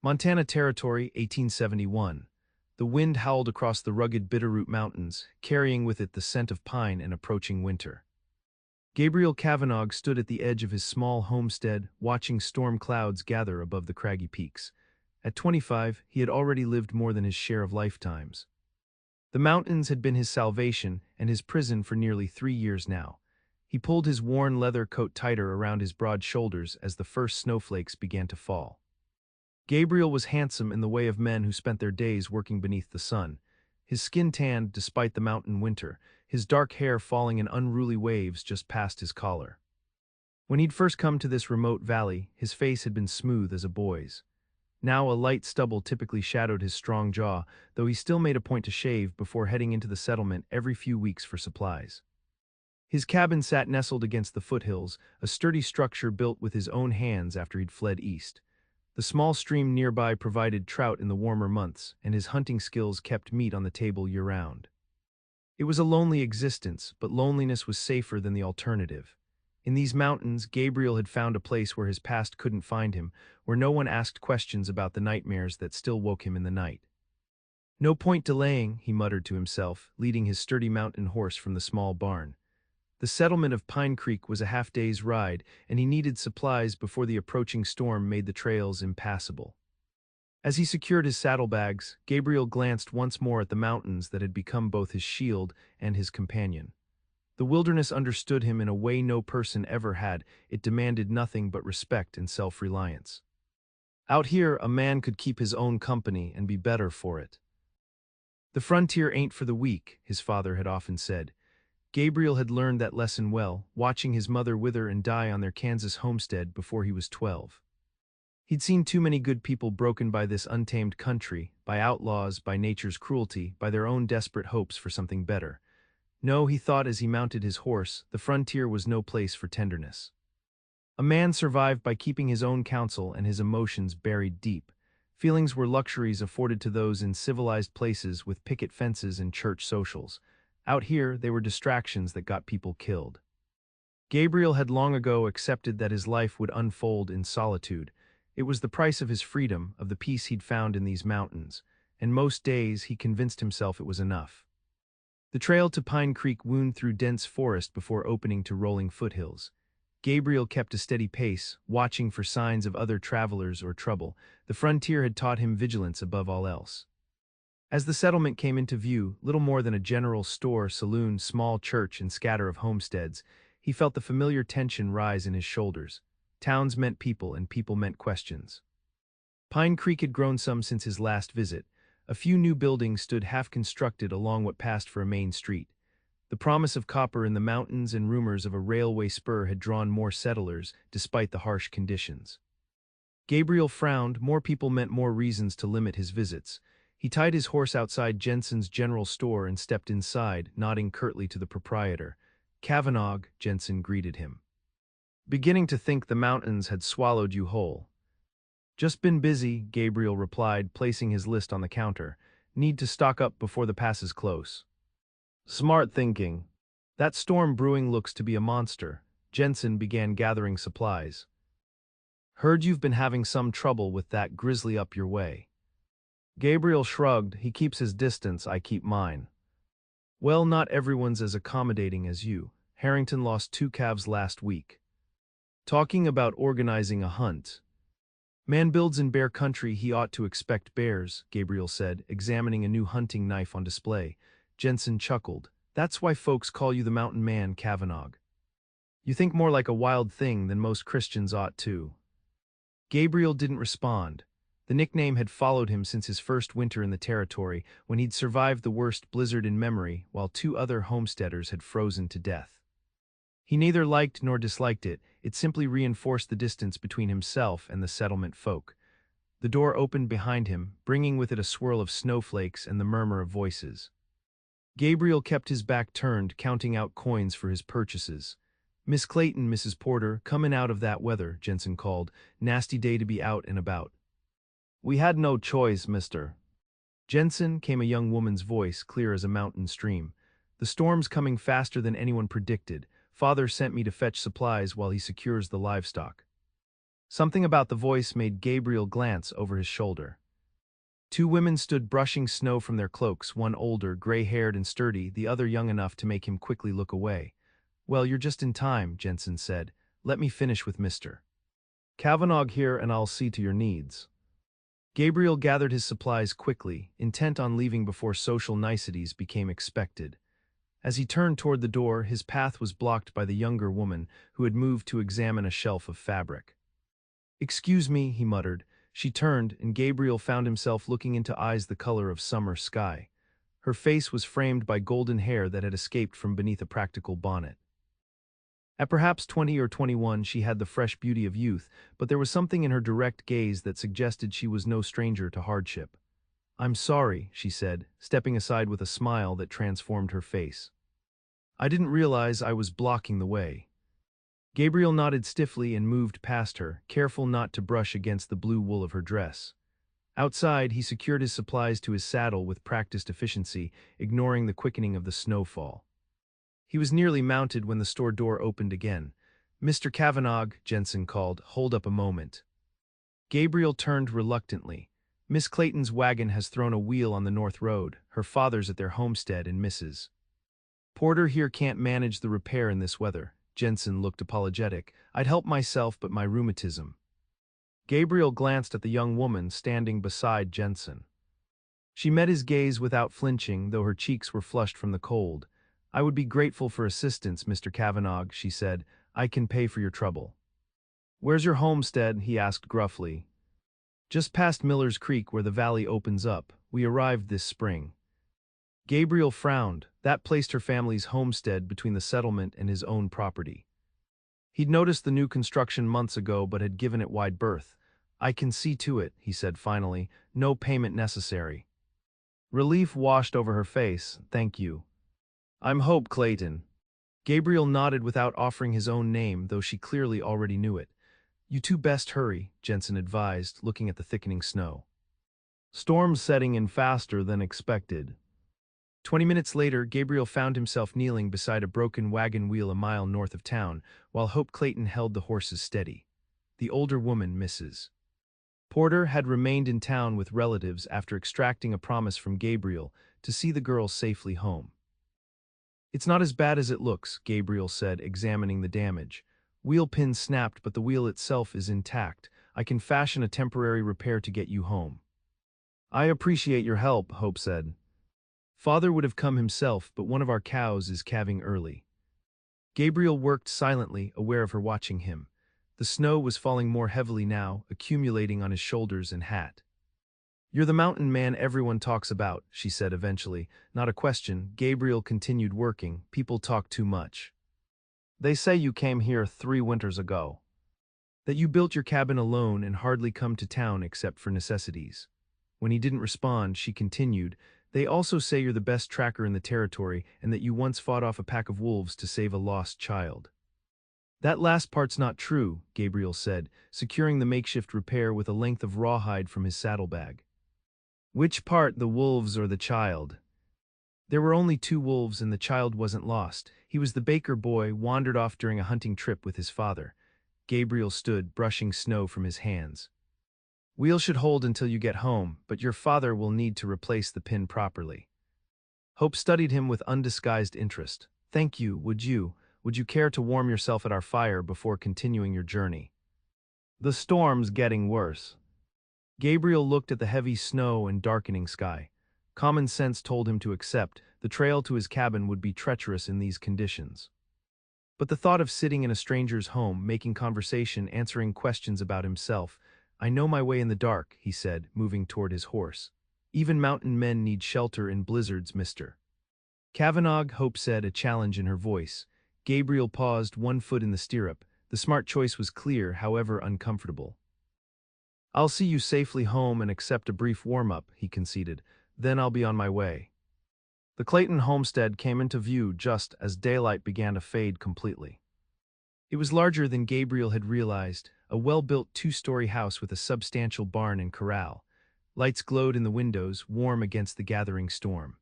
Montana Territory, 1871. The wind howled across the rugged Bitterroot Mountains, carrying with it the scent of pine and approaching winter. Gabriel Cavanagh stood at the edge of his small homestead, watching storm clouds gather above the craggy peaks. At 25, he had already lived more than his share of lifetimes. The mountains had been his salvation and his prison for nearly 3 years now. He pulled his worn leather coat tighter around his broad shoulders as the first snowflakes began to fall. Gabriel was handsome in the way of men who spent their days working beneath the sun. His skin tanned despite the mountain winter, his dark hair falling in unruly waves just past his collar. When he'd first come to this remote valley, his face had been smooth as a boy's. Now a light stubble typically shadowed his strong jaw, though he still made a point to shave before heading into the settlement every few weeks for supplies. His cabin sat nestled against the foothills, a sturdy structure built with his own hands after he'd fled east. The small stream nearby provided trout in the warmer months, and his hunting skills kept meat on the table year-round. It was a lonely existence, but loneliness was safer than the alternative. In these mountains, Gabriel had found a place where his past couldn't find him, where no one asked questions about the nightmares that still woke him in the night. "No point delaying," he muttered to himself, leading his sturdy mountain horse from the small barn. The settlement of Pine Creek was a half-day's ride, and he needed supplies before the approaching storm made the trails impassable. As he secured his saddlebags, Gabriel glanced once more at the mountains that had become both his shield and his companion. The wilderness understood him in a way no person ever had. It demanded nothing but respect and self-reliance. Out here, a man could keep his own company and be better for it. "The frontier ain't for the weak," his father had often said. Gabriel had learned that lesson well, watching his mother wither and die on their Kansas homestead before he was 12. He'd seen too many good people broken by this untamed country, by outlaws, by nature's cruelty, by their own desperate hopes for something better. No, he thought as he mounted his horse, the frontier was no place for tenderness. A man survived by keeping his own counsel and his emotions buried deep. Feelings were luxuries afforded to those in civilized places with picket fences and church socials. Out here, they were distractions that got people killed. Gabriel had long ago accepted that his life would unfold in solitude. It was the price of his freedom, of the peace he'd found in these mountains, and most days he convinced himself it was enough. The trail to Pine Creek wound through dense forest before opening to rolling foothills. Gabriel kept a steady pace, watching for signs of other travelers or trouble. The frontier had taught him vigilance above all else. As the settlement came into view, little more than a general store, saloon, small church, and scatter of homesteads, he felt the familiar tension rise in his shoulders. Towns meant people, and people meant questions. Pine Creek had grown some since his last visit. A few new buildings stood half-constructed along what passed for a main street. The promise of copper in the mountains and rumors of a railway spur had drawn more settlers, despite the harsh conditions. Gabriel frowned. More people meant more reasons to limit his visits. He tied his horse outside Jensen's general store and stepped inside, nodding curtly to the proprietor. "Cavanagh," Jensen greeted him. "Beginning to think the mountains had swallowed you whole." "Just been busy," Gabriel replied, placing his list on the counter. "Need to stock up before the pass is close." "Smart thinking. That storm brewing looks to be a monster." Jensen began gathering supplies. "Heard you've been having some trouble with that grizzly up your way." Gabriel shrugged. "He keeps his distance, I keep mine." "Well, not everyone's as accommodating as you. Harrington lost 2 calves last week." "Talking about organizing a hunt." "Man builds in bear country, he ought to expect bears," Gabriel said, examining a new hunting knife on display. Jensen chuckled. "That's why folks call you the mountain man, Cavanagh. You think more like a wild thing than most Christians ought to." Gabriel didn't respond. The nickname had followed him since his first winter in the territory, when he'd survived the worst blizzard in memory, while 2 other homesteaders had frozen to death. He neither liked nor disliked it. It simply reinforced the distance between himself and the settlement folk. The door opened behind him, bringing with it a swirl of snowflakes and the murmur of voices. Gabriel kept his back turned, counting out coins for his purchases. "Miss Clayton, Mrs. Porter, comin' out of that weather," Jensen called. "Nasty day to be out and about." "We had no choice, mister." "Jensen," came a young woman's voice, clear as a mountain stream. "The storm's coming faster than anyone predicted. Father sent me to fetch supplies while he secures the livestock." Something about the voice made Gabriel glance over his shoulder. Two women stood brushing snow from their cloaks, one older, gray-haired and sturdy, the other young enough to make him quickly look away. "Well, you're just in time," Jensen said. "Let me finish with Mr. Cavanagh here and I'll see to your needs." Gabriel gathered his supplies quickly, intent on leaving before social niceties became expected. As he turned toward the door, his path was blocked by the younger woman, who had moved to examine a shelf of fabric. "Excuse me," he muttered. She turned, and Gabriel found himself looking into eyes the color of summer sky. Her face was framed by golden hair that had escaped from beneath a practical bonnet. At perhaps 20 or 21, she had the fresh beauty of youth, but there was something in her direct gaze that suggested she was no stranger to hardship. "I'm sorry," she said, stepping aside with a smile that transformed her face. "I didn't realize I was blocking the way." Gabriel nodded stiffly and moved past her, careful not to brush against the blue wool of her dress. Outside, he secured his supplies to his saddle with practiced efficiency, ignoring the quickening of the snowfall. He was nearly mounted when the store door opened again. "Mr. Cavanagh," Jensen called, "hold up a moment." Gabriel turned reluctantly. "Miss Clayton's wagon has thrown a wheel on the north road. Her father's at their homestead and Mrs. Porter here can't manage the repair in this weather." Jensen looked apologetic. "I'd help myself, but my rheumatism." Gabriel glanced at the young woman standing beside Jensen. She met his gaze without flinching, though her cheeks were flushed from the cold. "I would be grateful for assistance, Mr. Cavanagh," she said. "I can pay for your trouble." "Where's your homestead?" he asked gruffly. "Just past Miller's Creek where the valley opens up. We arrived this spring." Gabriel frowned. That placed her family's homestead between the settlement and his own property. He'd noticed the new construction months ago but had given it wide berth. "I can see to it," he said finally. "No payment necessary." Relief washed over her face. "Thank you. I'm Hope Clayton." Gabriel nodded without offering his own name, though she clearly already knew it. "You two best hurry," Jensen advised, looking at the thickening snow. "Storm's setting in faster than expected." 20 minutes later, Gabriel found himself kneeling beside a broken wagon wheel a mile north of town, while Hope Clayton held the horses steady. The older woman, Mrs. Porter, had remained in town with relatives after extracting a promise from Gabriel to see the girls safely home. "It's not as bad as it looks," Gabriel said, examining the damage. "Wheel pin snapped, but the wheel itself is intact. I can fashion a temporary repair to get you home." "I appreciate your help," Hope said. "Father would have come himself, but one of our cows is calving early." Gabriel worked silently, aware of her watching him. The snow was falling more heavily now, accumulating on his shoulders and hat. "You're the mountain man everyone talks about," she said eventually. "Not a question." Gabriel continued working. "People talk too much. They say you came here 3 winters ago. That you built your cabin alone and hardly come to town except for necessities." When he didn't respond, she continued, "They also say you're the best tracker in the territory and that you once fought off a pack of wolves to save a lost child." "That last part's not true," Gabriel said, securing the makeshift repair with a length of rawhide from his saddlebag. "Which part, the wolves or the child?" "There were only 2 wolves and the child wasn't lost. He was the baker boy, wandered off during a hunting trip with his father." Gabriel stood, brushing snow from his hands. "Wheel should hold until you get home, but your father will need to replace the pin properly." Hope studied him with undisguised interest. "Thank you, would you care to warm yourself at our fire before continuing your journey?" "The storm's getting worse." Gabriel looked at the heavy snow and darkening sky. Common sense told him to accept. The trail to his cabin would be treacherous in these conditions. But the thought of sitting in a stranger's home, making conversation, answering questions about himself. "I know my way in the dark," he said, moving toward his horse. "Even mountain men need shelter in blizzards, Mr. Cavanagh," Hope said, a challenge in her voice. Gabriel paused, one foot in the stirrup. The smart choice was clear, however uncomfortable. "I'll see you safely home and accept a brief warm-up," he conceded. "Then I'll be on my way." The Clayton homestead came into view just as daylight began to fade completely. It was larger than Gabriel had realized, a well-built 2-story house with a substantial barn and corral. Lights glowed in the windows, warm against the gathering storm.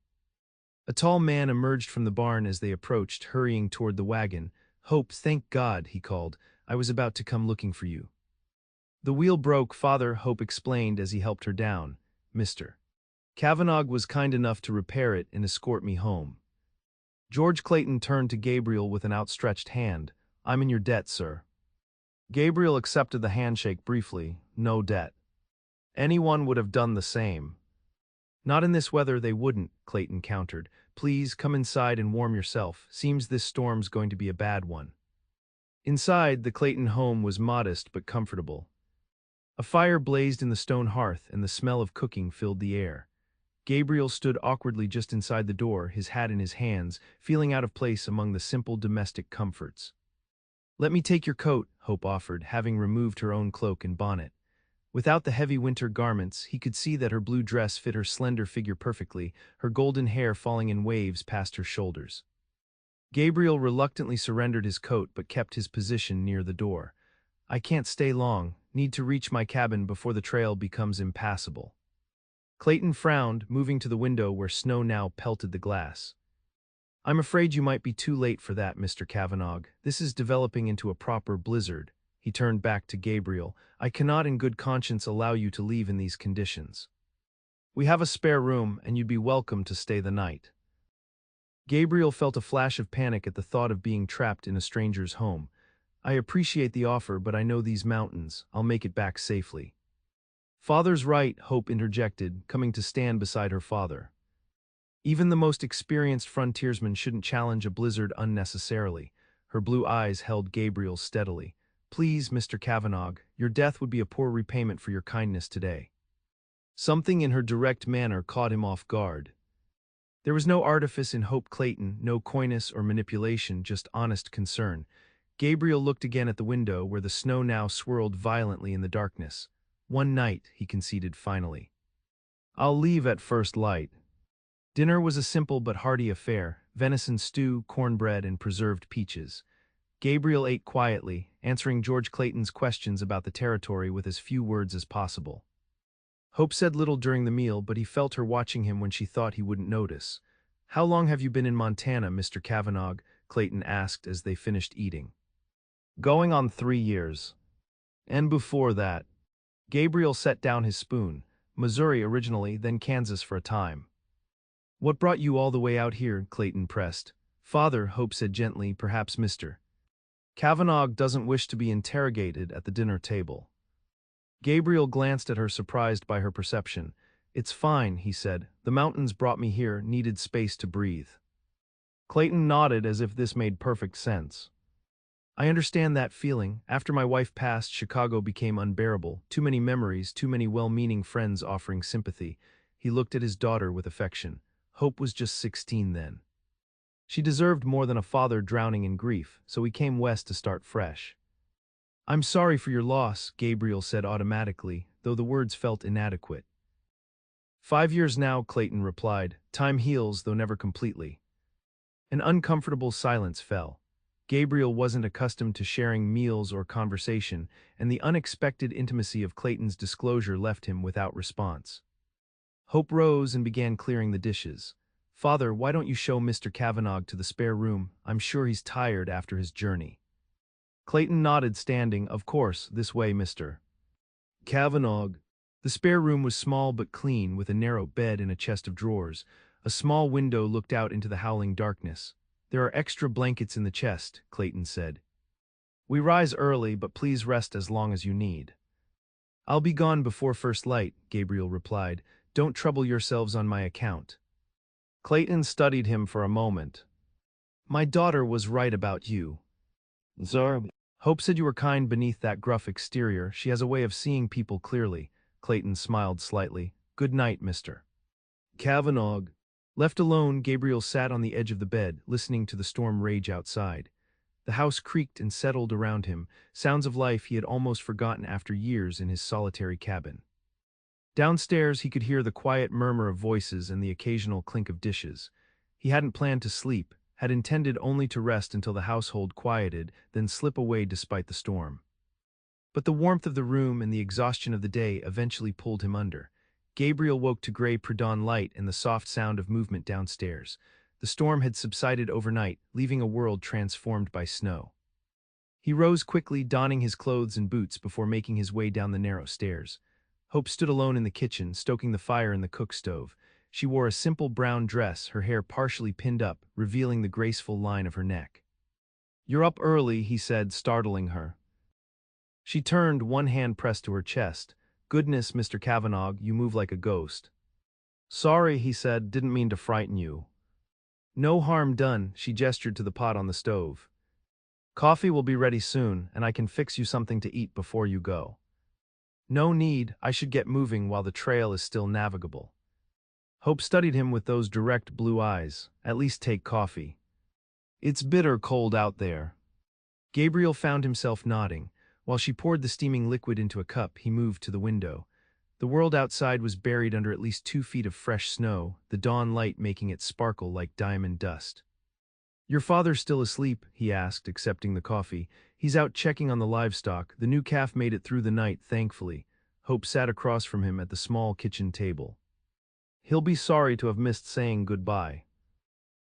A tall man emerged from the barn as they approached, hurrying toward the wagon. "Hope, thank God," he called. "I was about to come looking for you." The wheel broke, Father, Hope explained as he helped her down. Mr. Cavanagh was kind enough to repair it and escort me home. George Clayton turned to Gabriel with an outstretched hand. I'm in your debt, sir. Gabriel accepted the handshake briefly. No debt. Anyone would have done the same. Not in this weather they wouldn't, Clayton countered. Please come inside and warm yourself. Seems this storm's going to be a bad one. Inside, the Clayton home was modest but comfortable. A fire blazed in the stone hearth and the smell of cooking filled the air. Gabriel stood awkwardly just inside the door, his hat in his hands, feeling out of place among the simple domestic comforts. Let me take your coat, Hope offered, having removed her own cloak and bonnet. Without the heavy winter garments, he could see that her blue dress fit her slender figure perfectly, her golden hair falling in waves past her shoulders. Gabriel reluctantly surrendered his coat but kept his position near the door. I can't stay long, need to reach my cabin before the trail becomes impassable. Clayton frowned, moving to the window where snow now pelted the glass. I'm afraid you might be too late for that, Mr. Cavanagh. This is developing into a proper blizzard. He turned back to Gabriel. I cannot in good conscience allow you to leave in these conditions. We have a spare room, and you'd be welcome to stay the night. Gabriel felt a flash of panic at the thought of being trapped in a stranger's home. I appreciate the offer, but I know these mountains. I'll make it back safely. Father's right, Hope interjected, coming to stand beside her father. Even the most experienced frontiersman shouldn't challenge a blizzard unnecessarily. Her blue eyes held Gabriel steadily. Please, Mr. Cavanagh, your death would be a poor repayment for your kindness today. Something in her direct manner caught him off guard. There was no artifice in Hope Clayton, no coyness or manipulation, just honest concern. Gabriel looked again at the window where the snow now swirled violently in the darkness. One night, he conceded finally. I'll leave at first light. Dinner was a simple but hearty affair, venison stew, cornbread, and preserved peaches. Gabriel ate quietly, answering George Clayton's questions about the territory with as few words as possible. Hope said little during the meal, but he felt her watching him when she thought he wouldn't notice. How long have you been in Montana, Mr. Cavanagh? Clayton asked as they finished eating. Going on 3 years. And before that? Gabriel set down his spoon. Missouri originally, then Kansas for a time. What brought you all the way out here? Clayton pressed. Father, Hope said gently, perhaps Mr. Cavanagh doesn't wish to be interrogated at the dinner table. Gabriel glanced at her, surprised by her perception. It's fine, he said. The mountains brought me here, needed space to breathe. Clayton nodded as if this made perfect sense. I understand that feeling. After my wife passed, Chicago became unbearable. Too many memories, too many well-meaning friends offering sympathy. He looked at his daughter with affection. Hope was just 16 then. She deserved more than a father drowning in grief, so he came west to start fresh. I'm sorry for your loss, Gabriel said automatically, though the words felt inadequate. 5 years now, Clayton replied. Time heals, though never completely. An uncomfortable silence fell. Gabriel wasn't accustomed to sharing meals or conversation, and the unexpected intimacy of Clayton's disclosure left him without response. Hope rose and began clearing the dishes. Father, why don't you show Mr. Cavanagh to the spare room? I'm sure he's tired after his journey. Clayton nodded, standing. Of course, this way, Mr. Cavanagh. The spare room was small but clean, with a narrow bed and a chest of drawers. A small window looked out into the howling darkness. There are extra blankets in the chest, Clayton said. We rise early, but please rest as long as you need. I'll be gone before first light, Gabriel replied. Don't trouble yourselves on my account. Clayton studied him for a moment. My daughter was right about you. Zara. Hope said you were kind beneath that gruff exterior. She has a way of seeing people clearly. Clayton smiled slightly. Good night, Mr. Cavanagh. Left alone, Gabriel sat on the edge of the bed, listening to the storm rage outside. The house creaked and settled around him, sounds of life he had almost forgotten after years in his solitary cabin. Downstairs, he could hear the quiet murmur of voices and the occasional clink of dishes. He hadn't planned to sleep, had intended only to rest until the household quieted, then slip away despite the storm. But the warmth of the room and the exhaustion of the day eventually pulled him under. Gabriel woke to gray pre-dawn light and the soft sound of movement downstairs. The storm had subsided overnight, leaving a world transformed by snow. He rose quickly, donning his clothes and boots before making his way down the narrow stairs. Hope stood alone in the kitchen, stoking the fire in the cook stove. She wore a simple brown dress, her hair partially pinned up, revealing the graceful line of her neck. "You're up early," he said, startling her. She turned, one hand pressed to her chest. "Goodness, Mr. Cavanagh, you move like a ghost." "Sorry," he said, "didn't mean to frighten you." "No harm done," she gestured to the pot on the stove. "Coffee will be ready soon, and I can fix you something to eat before you go." "No need, I should get moving while the trail is still navigable." Hope studied him with those direct blue eyes. "At least take coffee. It's bitter cold out there." Gabriel found himself nodding. While she poured the steaming liquid into a cup, he moved to the window. The world outside was buried under at least 2 feet of fresh snow, the dawn light making it sparkle like diamond dust. "Your father's still asleep?" he asked, accepting the coffee. "He's out checking on the livestock. The new calf made it through the night, thankfully." Hope sat across from him at the small kitchen table. "He'll be sorry to have missed saying goodbye."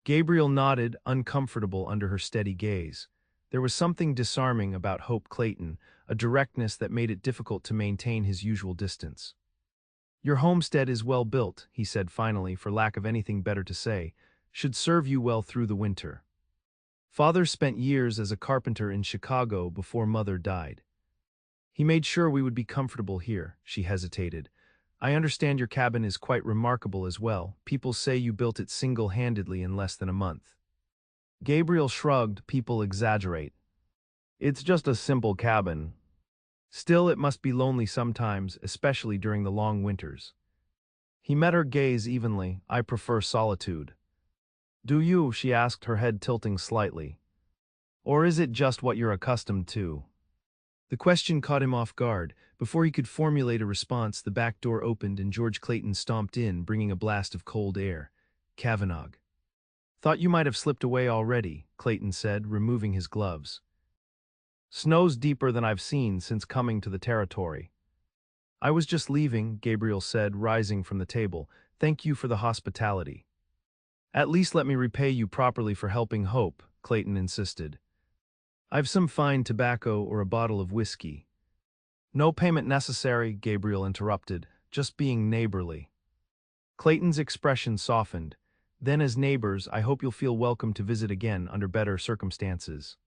Gabriel nodded, uncomfortable under her steady gaze. There was something disarming about Hope Clayton, a directness that made it difficult to maintain his usual distance. "Your homestead is well built," he said finally, for lack of anything better to say. "Should serve you well through the winter. Father spent years as a carpenter in Chicago before Mother died. He made sure we would be comfortable here." She hesitated. "I understand your cabin is quite remarkable as well. People say you built it single-handedly in less than a month." Gabriel shrugged. "People exaggerate. It's just a simple cabin. Still, it must be lonely sometimes, especially during the long winters." He met her gaze evenly. "I prefer solitude." "Do you?" she asked, her head tilting slightly. "Or is it just what you're accustomed to?" The question caught him off guard. Before he could formulate a response, the back door opened and George Clayton stomped in, bringing a blast of cold air. "Cavanagh." "Thought you might have slipped away already," Clayton said, removing his gloves. "Snow's deeper than I've seen since coming to the territory." "I was just leaving," Gabriel said, rising from the table. "Thank you for the hospitality." "At least let me repay you properly for helping Hope," Clayton insisted. "I've some fine tobacco or a bottle of whiskey." "No payment necessary," Gabriel interrupted, "just being neighborly." Clayton's expression softened. "Then as neighbors, I hope you'll feel welcome to visit again under better circumstances."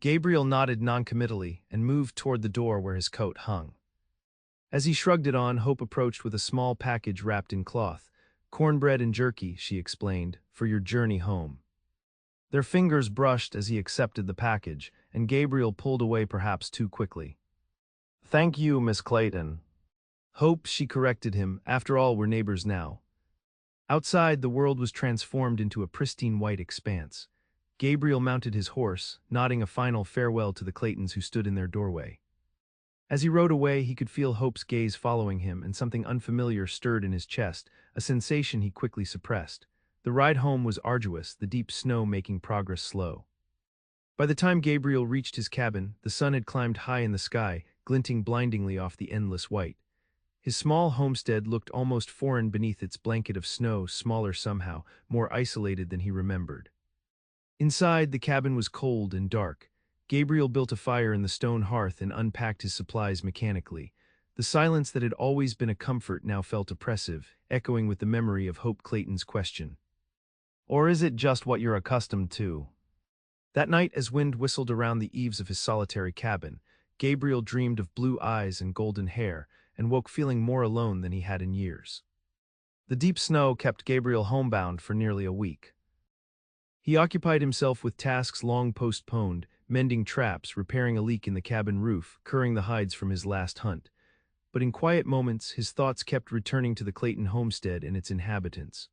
Gabriel nodded noncommittally and moved toward the door where his coat hung. As he shrugged it on, Hope approached with a small package wrapped in cloth. "Cornbread and jerky," she explained, "for your journey home." Their fingers brushed as he accepted the package, and Gabriel pulled away perhaps too quickly. "Thank you, Miss Clayton." "Hope," she corrected him. "After all, we're neighbors now." Outside, the world was transformed into a pristine white expanse. Gabriel mounted his horse, nodding a final farewell to the Claytons who stood in their doorway. As he rode away, he could feel Hope's gaze following him, and something unfamiliar stirred in his chest, a sensation he quickly suppressed. The ride home was arduous, the deep snow making progress slow. By the time Gabriel reached his cabin, the sun had climbed high in the sky, glinting blindingly off the endless white. His small homestead looked almost foreign beneath its blanket of snow, smaller somehow, more isolated than he remembered. Inside, the cabin was cold and dark. Gabriel built a fire in the stone hearth and unpacked his supplies mechanically. The silence that had always been a comfort now felt oppressive, echoing with the memory of Hope Clayton's question. "Or is it just what you're accustomed to?" That night, as wind whistled around the eaves of his solitary cabin, Gabriel dreamed of blue eyes and golden hair, and woke feeling more alone than he had in years. The deep snow kept Gabriel homebound for nearly a week. He occupied himself with tasks long postponed, mending traps, repairing a leak in the cabin roof, curing the hides from his last hunt. But in quiet moments, his thoughts kept returning to the Clayton homestead and its inhabitants.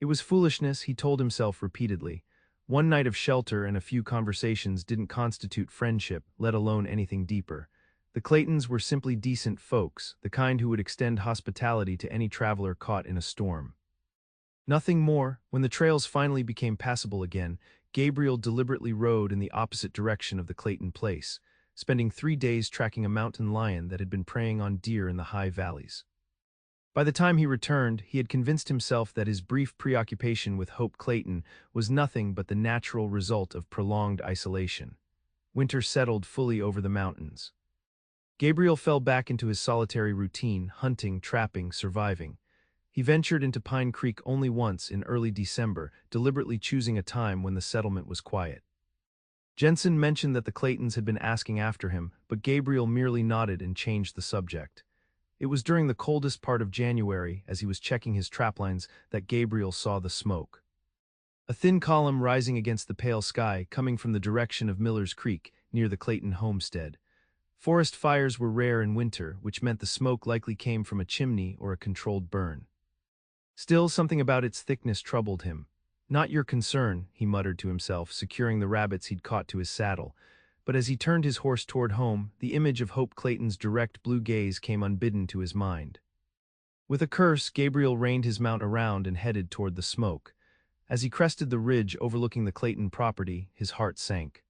It was foolishness, he told himself repeatedly. One night of shelter and a few conversations didn't constitute friendship, let alone anything deeper. The Claytons were simply decent folks, the kind who would extend hospitality to any traveler caught in a storm. Nothing more. When the trails finally became passable again, Gabriel deliberately rode in the opposite direction of the Clayton place, spending 3 days tracking a mountain lion that had been preying on deer in the high valleys. By the time he returned, he had convinced himself that his brief preoccupation with Hope Clayton was nothing but the natural result of prolonged isolation. Winter settled fully over the mountains. Gabriel fell back into his solitary routine, hunting, trapping, surviving. He ventured into Pine Creek only once in early December, deliberately choosing a time when the settlement was quiet. Jensen mentioned that the Claytons had been asking after him, but Gabriel merely nodded and changed the subject. It was during the coldest part of January, as he was checking his traplines, that Gabriel saw the smoke. A thin column rising against the pale sky, coming from the direction of Miller's Creek, near the Clayton homestead. Forest fires were rare in winter, which meant the smoke likely came from a chimney or a controlled burn. Still, something about its thickness troubled him. "Not your concern," he muttered to himself, securing the rabbits he'd caught to his saddle. But as he turned his horse toward home, the image of Hope Clayton's direct blue gaze came unbidden to his mind. With a curse, Gabriel reined his mount around and headed toward the smoke. As he crested the ridge overlooking the Clayton property, his heart sank.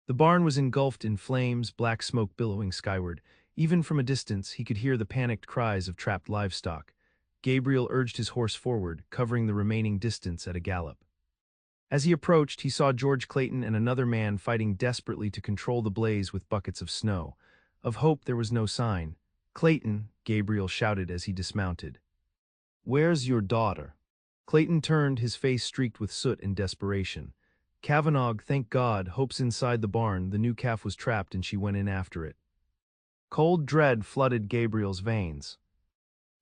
The barn was engulfed in flames, black smoke billowing skyward. Even from a distance, he could hear the panicked cries of trapped livestock. Gabriel urged his horse forward, covering the remaining distance at a gallop. As he approached, he saw George Clayton and another man fighting desperately to control the blaze with buckets of snow. Of Hope there was no sign. "Clayton," Gabriel shouted as he dismounted. "Where's your daughter?" Clayton turned, his face streaked with soot and desperation. "Cavanagh, thank God, Hope's inside the barn. The new calf was trapped and she went in after it." Cold dread flooded Gabriel's veins.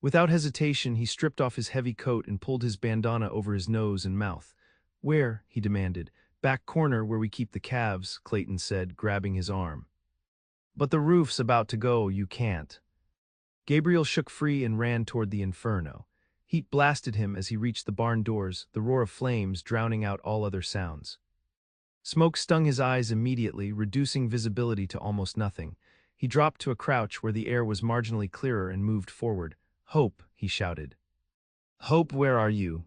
Without hesitation, he stripped off his heavy coat and pulled his bandana over his nose and mouth. "Where?" he demanded. "Back corner where we keep the calves," Clayton said, grabbing his arm. "But the roof's about to go, you can't." Gabriel shook free and ran toward the inferno. Heat blasted him as he reached the barn doors, the roar of flames drowning out all other sounds. Smoke stung his eyes immediately, reducing visibility to almost nothing. He dropped to a crouch where the air was marginally clearer and moved forward. "Hope," he shouted. "Hope, where are you?"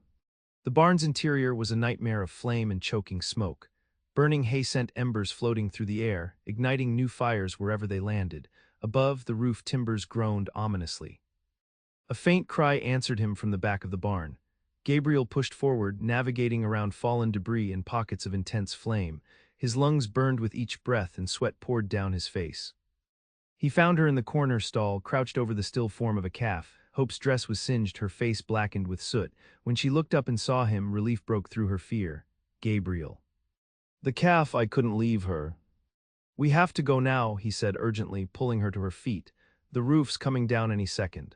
The barn's interior was a nightmare of flame and choking smoke. Burning hay-scent embers floating through the air, igniting new fires wherever they landed. Above, the roof timbers groaned ominously. A faint cry answered him from the back of the barn. Gabriel pushed forward, navigating around fallen debris and pockets of intense flame. His lungs burned with each breath and sweat poured down his face. He found her in the corner stall, crouched over the still form of a calf. Hope's dress was singed, her face blackened with soot. When she looked up and saw him, relief broke through her fear. "Gabriel." "The calf, I couldn't leave her." "We have to go now," he said urgently, pulling her to her feet. "The roof's coming down any second."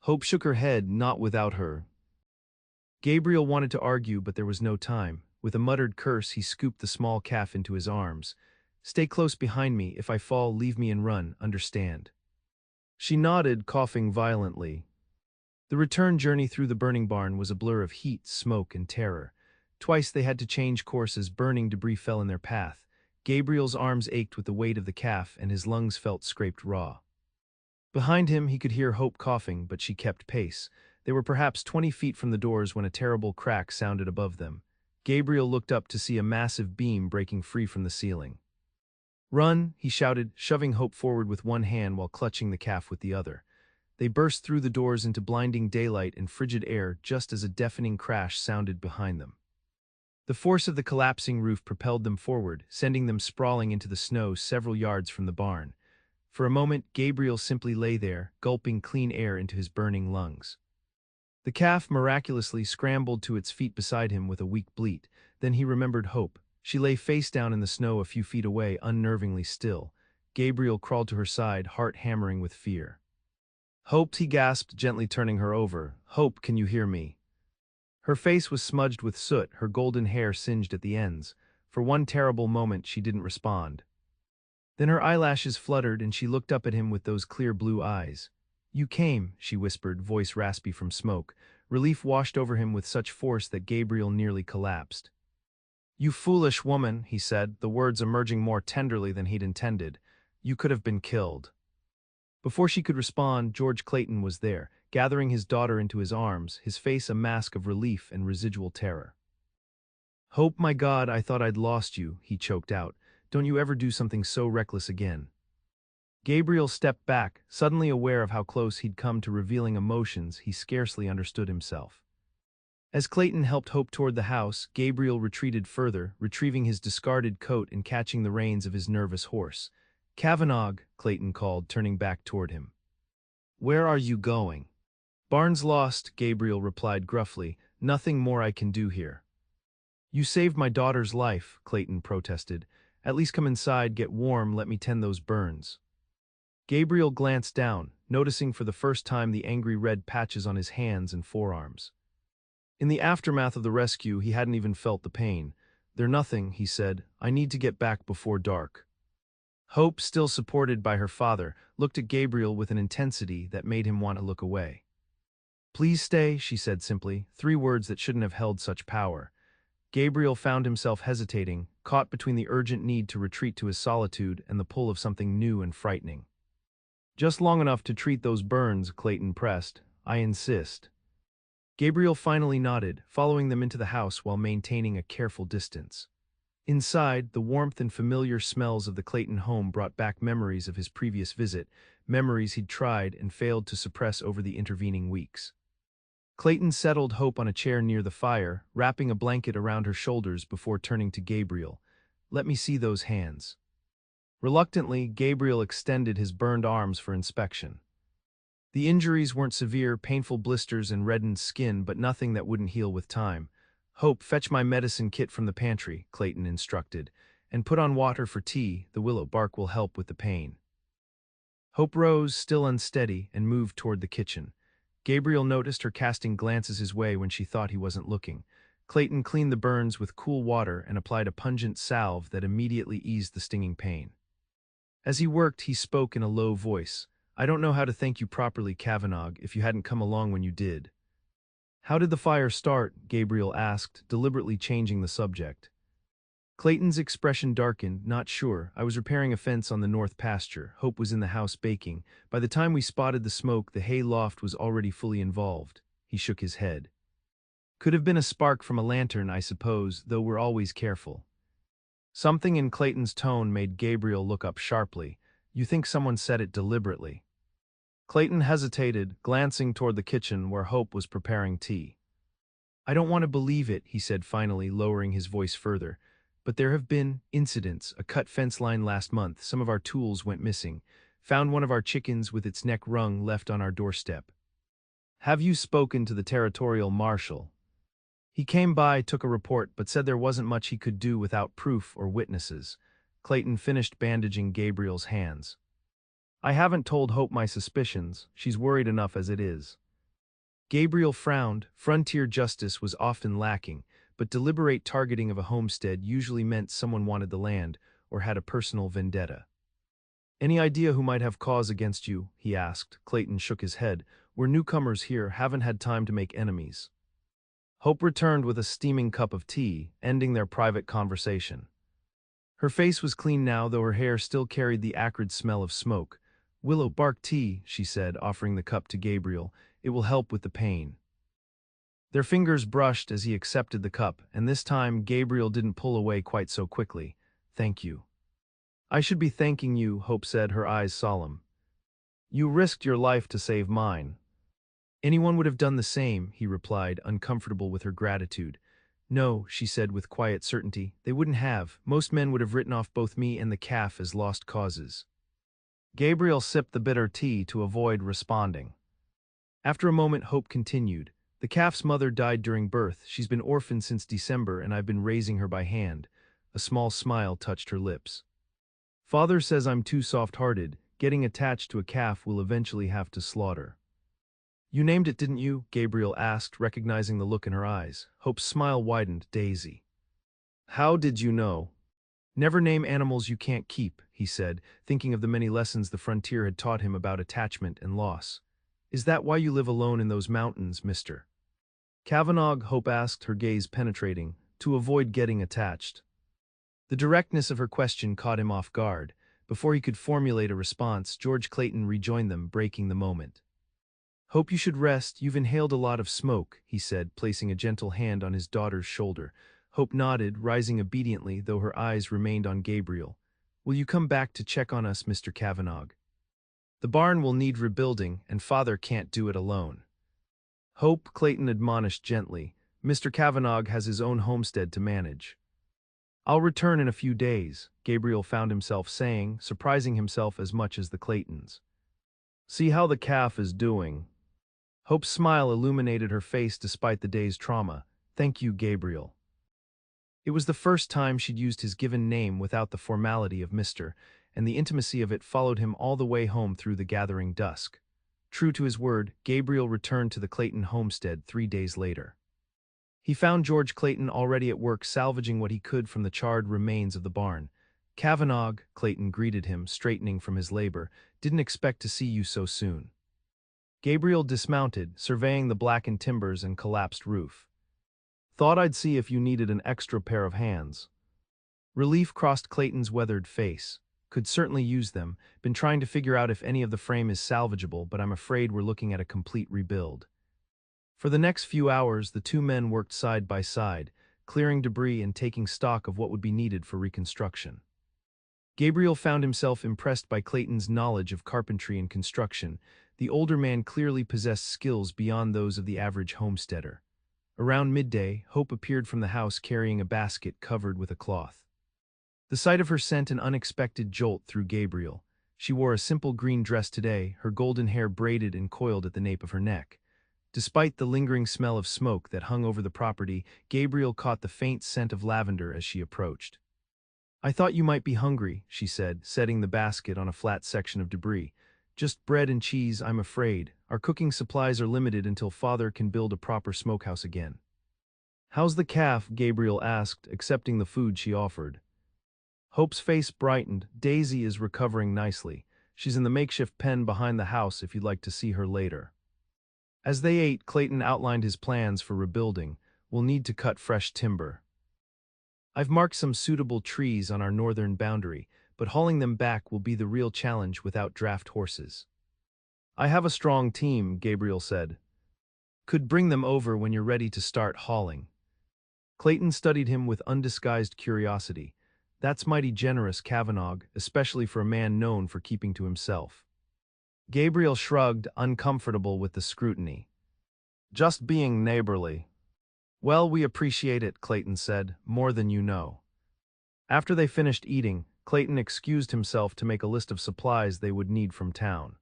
Hope shook her head. "Not without her." Gabriel wanted to argue, but there was no time. With a muttered curse, he scooped the small calf into his arms. "Stay close behind me. If I fall, leave me and run, understand?" She nodded, coughing violently. The return journey through the burning barn was a blur of heat, smoke, and terror. Twice they had to change courses, burning debris fell in their path. Gabriel's arms ached with the weight of the calf, and his lungs felt scraped raw. Behind him, he could hear Hope coughing, but she kept pace. They were perhaps 20 feet from the doors when a terrible crack sounded above them. Gabriel looked up to see a massive beam breaking free from the ceiling. "Run," he shouted, shoving Hope forward with one hand while clutching the calf with the other. They burst through the doors into blinding daylight and frigid air just as a deafening crash sounded behind them. The force of the collapsing roof propelled them forward, sending them sprawling into the snow several yards from the barn. For a moment, Gabriel simply lay there, gulping clean air into his burning lungs. The calf miraculously scrambled to its feet beside him with a weak bleat. Then he remembered Hope. She lay face down in the snow a few feet away, unnervingly still. Gabriel crawled to her side, heart hammering with fear. "Hope," he gasped, gently turning her over. "Hope, can you hear me?" Her face was smudged with soot, her golden hair singed at the ends. For one terrible moment, she didn't respond. Then her eyelashes fluttered and she looked up at him with those clear blue eyes. "You came," she whispered, voice raspy from smoke. Relief washed over him with such force that Gabriel nearly collapsed. "You foolish woman," he said, the words emerging more tenderly than he'd intended. "You could have been killed." Before she could respond, George Clayton was there, gathering his daughter into his arms, his face a mask of relief and residual terror. "Hope, my God, I thought I'd lost you," he choked out. "Don't you ever do something so reckless again." Gabriel stepped back, suddenly aware of how close he'd come to revealing emotions he scarcely understood himself. As Clayton helped Hope toward the house, Gabriel retreated further, retrieving his discarded coat and catching the reins of his nervous horse. "Cavanagh," Clayton called, turning back toward him. "Where are you going?" "Barn's lost," Gabriel replied gruffly. "Nothing more I can do here." "You saved my daughter's life," Clayton protested. "At least come inside, get warm, let me tend those burns." Gabriel glanced down, noticing for the first time the angry red patches on his hands and forearms. In the aftermath of the rescue, he hadn't even felt the pain. "They're nothing," he said. "I need to get back before dark." Hope, still supported by her father, looked at Gabriel with an intensity that made him want to look away. "Please stay," she said simply, 3 words that shouldn't have held such power. Gabriel found himself hesitating, caught between the urgent need to retreat to his solitude and the pull of something new and frightening. "Just long enough to treat those burns," Clayton pressed. "I insist." Gabriel finally nodded, following them into the house while maintaining a careful distance. Inside, the warmth and familiar smells of the Clayton home brought back memories of his previous visit, memories he'd tried and failed to suppress over the intervening weeks. Clayton settled Hope on a chair near the fire, wrapping a blanket around her shoulders before turning to Gabriel. "Let me see those hands." Reluctantly, Gabriel extended his burned arms for inspection. The injuries weren't severe, painful blisters and reddened skin, but nothing that wouldn't heal with time. "Hope, fetch my medicine kit from the pantry," Clayton instructed, "and put on water for tea, the willow bark will help with the pain." Hope rose, still unsteady, and moved toward the kitchen. Gabriel noticed her casting glances his way when she thought he wasn't looking. Clayton cleaned the burns with cool water and applied a pungent salve that immediately eased the stinging pain. As he worked, he spoke in a low voice. "I don't know how to thank you properly, Cavanagh, if you hadn't come along when you did." "How did the fire start?" Gabriel asked, deliberately changing the subject. Clayton's expression darkened. "Not sure. I was repairing a fence on the north pasture. Hope was in the house baking. By the time we spotted the smoke, the hay loft was already fully involved." He shook his head. "Could have been a spark from a lantern, I suppose, though we're always careful." Something in Clayton's tone made Gabriel look up sharply. "You think someone said it deliberately?" Clayton hesitated, glancing toward the kitchen where Hope was preparing tea. "I don't want to believe it," he said finally, lowering his voice further. "But there have been incidents. A cut fence line last month, some of our tools went missing. Found one of our chickens with its neck wrung left on our doorstep." "Have you spoken to the territorial marshal?" "He came by, took a report, but said there wasn't much he could do without proof or witnesses." Clayton finished bandaging Gabriel's hands. "I haven't told Hope my suspicions. She's worried enough as it is." Gabriel frowned. Frontier justice was often lacking, but deliberate targeting of a homestead usually meant someone wanted the land or had a personal vendetta. "Any idea who might have cause against you?" he asked. Clayton shook his head. "We're newcomers here, haven't had time to make enemies." Hope returned with a steaming cup of tea, ending their private conversation. Her face was clean now, though her hair still carried the acrid smell of smoke. "Willow bark tea," she said, offering the cup to Gabriel. "It will help with the pain." Their fingers brushed as he accepted the cup, and this time Gabriel didn't pull away quite so quickly. "Thank you." "I should be thanking you," Hope said, her eyes solemn. "You risked your life to save mine." "Anyone would have done the same," he replied, uncomfortable with her gratitude. "No," she said with quiet certainty, "they wouldn't have. Most men would have written off both me and the calf as lost causes." Gabriel sipped the bitter tea to avoid responding. After a moment, Hope continued. "The calf's mother died during birth. She's been orphaned since December, and I've been raising her by hand." A small smile touched her lips. "Father says I'm too soft-hearted. Getting attached to a calf will eventually have to slaughter." "You named it, didn't you?" Gabriel asked, recognizing the look in her eyes. Hope's smile widened. "Daisy." "How did you know?" "Never name animals you can't keep," he said, thinking of the many lessons the frontier had taught him about attachment and loss. "Is that why you live alone in those mountains, Mr. Cavanagh?" Hope asked, her gaze penetrating. "To avoid getting attached." The directness of her question caught him off guard. Before he could formulate a response, George Clayton rejoined them, breaking the moment. "Hope you should rest. You've inhaled a lot of smoke," he said, placing a gentle hand on his daughter's shoulder. Hope nodded, rising obediently, though her eyes remained on Gabriel. "Will you come back to check on us, Mr. Cavanagh? The barn will need rebuilding, and Father can't do it alone." "Hope," Clayton admonished gently, Mr. Cavanagh has his own homestead to manage. I'll return in a few days, Gabriel found himself saying, surprising himself as much as the Claytons. See how the calf is doing. Hope's smile illuminated her face despite the day's trauma. Thank you, Gabriel. It was the first time she'd used his given name without the formality of Mr., and the intimacy of it followed him all the way home through the gathering dusk. True to his word, Gabriel returned to the Clayton homestead 3 days later. He found George Clayton already at work salvaging what he could from the charred remains of the barn. Cavanagh, Clayton greeted him, straightening from his labor, didn't expect to see you so soon. Gabriel dismounted, surveying the blackened timbers and collapsed roof. Thought I'd see if you needed an extra pair of hands. Relief crossed Clayton's weathered face. Could certainly use them. Been trying to figure out if any of the frame is salvageable, but I'm afraid we're looking at a complete rebuild. For the next few hours, the two men worked side by side, clearing debris and taking stock of what would be needed for reconstruction. Gabriel found himself impressed by Clayton's knowledge of carpentry and construction. The older man clearly possessed skills beyond those of the average homesteader. Around midday, Hope appeared from the house carrying a basket covered with a cloth. The sight of her sent an unexpected jolt through Gabriel. She wore a simple green dress today, her golden hair braided and coiled at the nape of her neck. Despite the lingering smell of smoke that hung over the property, Gabriel caught the faint scent of lavender as she approached. I thought you might be hungry, she said, setting the basket on a flat section of debris. Just bread and cheese, I'm afraid. Our cooking supplies are limited until Father can build a proper smokehouse again. How's the calf? Gabriel asked, accepting the food she offered. Hope's face brightened. Daisy is recovering nicely. She's in the makeshift pen behind the house if you'd like to see her later. As they ate, Clayton outlined his plans for rebuilding. We'll need to cut fresh timber. I've marked some suitable trees on our northern boundary, but hauling them back will be the real challenge without draft horses. I have a strong team, Gabriel said. Could bring them over when you're ready to start hauling. Clayton studied him with undisguised curiosity. That's mighty generous, Cavanagh, especially for a man known for keeping to himself. Gabriel shrugged, uncomfortable with the scrutiny. Just being neighborly. Well, we appreciate it, Clayton said, more than you know. After they finished eating, Clayton excused himself to make a list of supplies they would need from town.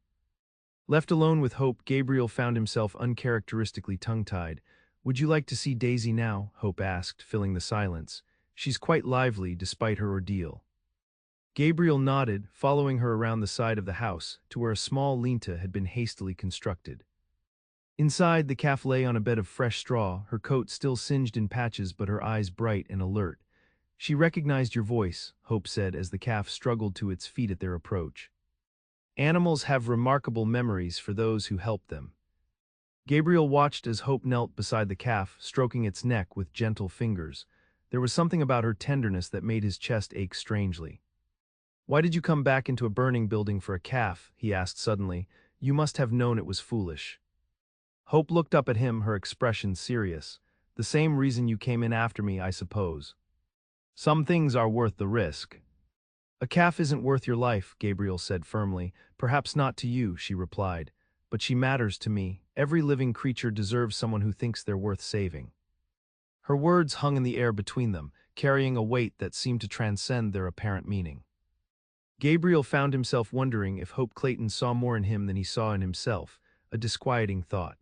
Left alone with Hope, Gabriel found himself uncharacteristically tongue-tied. Would you like to see Daisy now? Hope asked, filling the silence. She's quite lively despite her ordeal. Gabriel nodded, following her around the side of the house to where a small linta had been hastily constructed. Inside, the calf lay on a bed of fresh straw, her coat still singed in patches but her eyes bright and alert. She recognized your voice, Hope said as the calf struggled to its feet at their approach. Animals have remarkable memories for those who help them. Gabriel watched as Hope knelt beside the calf, stroking its neck with gentle fingers. There was something about her tenderness that made his chest ache strangely. Why did you come back into a burning building for a calf? He asked suddenly. You must have known it was foolish. Hope looked up at him, her expression serious. The same reason you came in after me, I suppose. Some things are worth the risk. A calf isn't worth your life, Gabriel said firmly. Perhaps not to you, she replied. But she matters to me. Every living creature deserves someone who thinks they're worth saving. Her words hung in the air between them, carrying a weight that seemed to transcend their apparent meaning. Gabriel found himself wondering if Hope Clayton saw more in him than he saw in himself, a disquieting thought.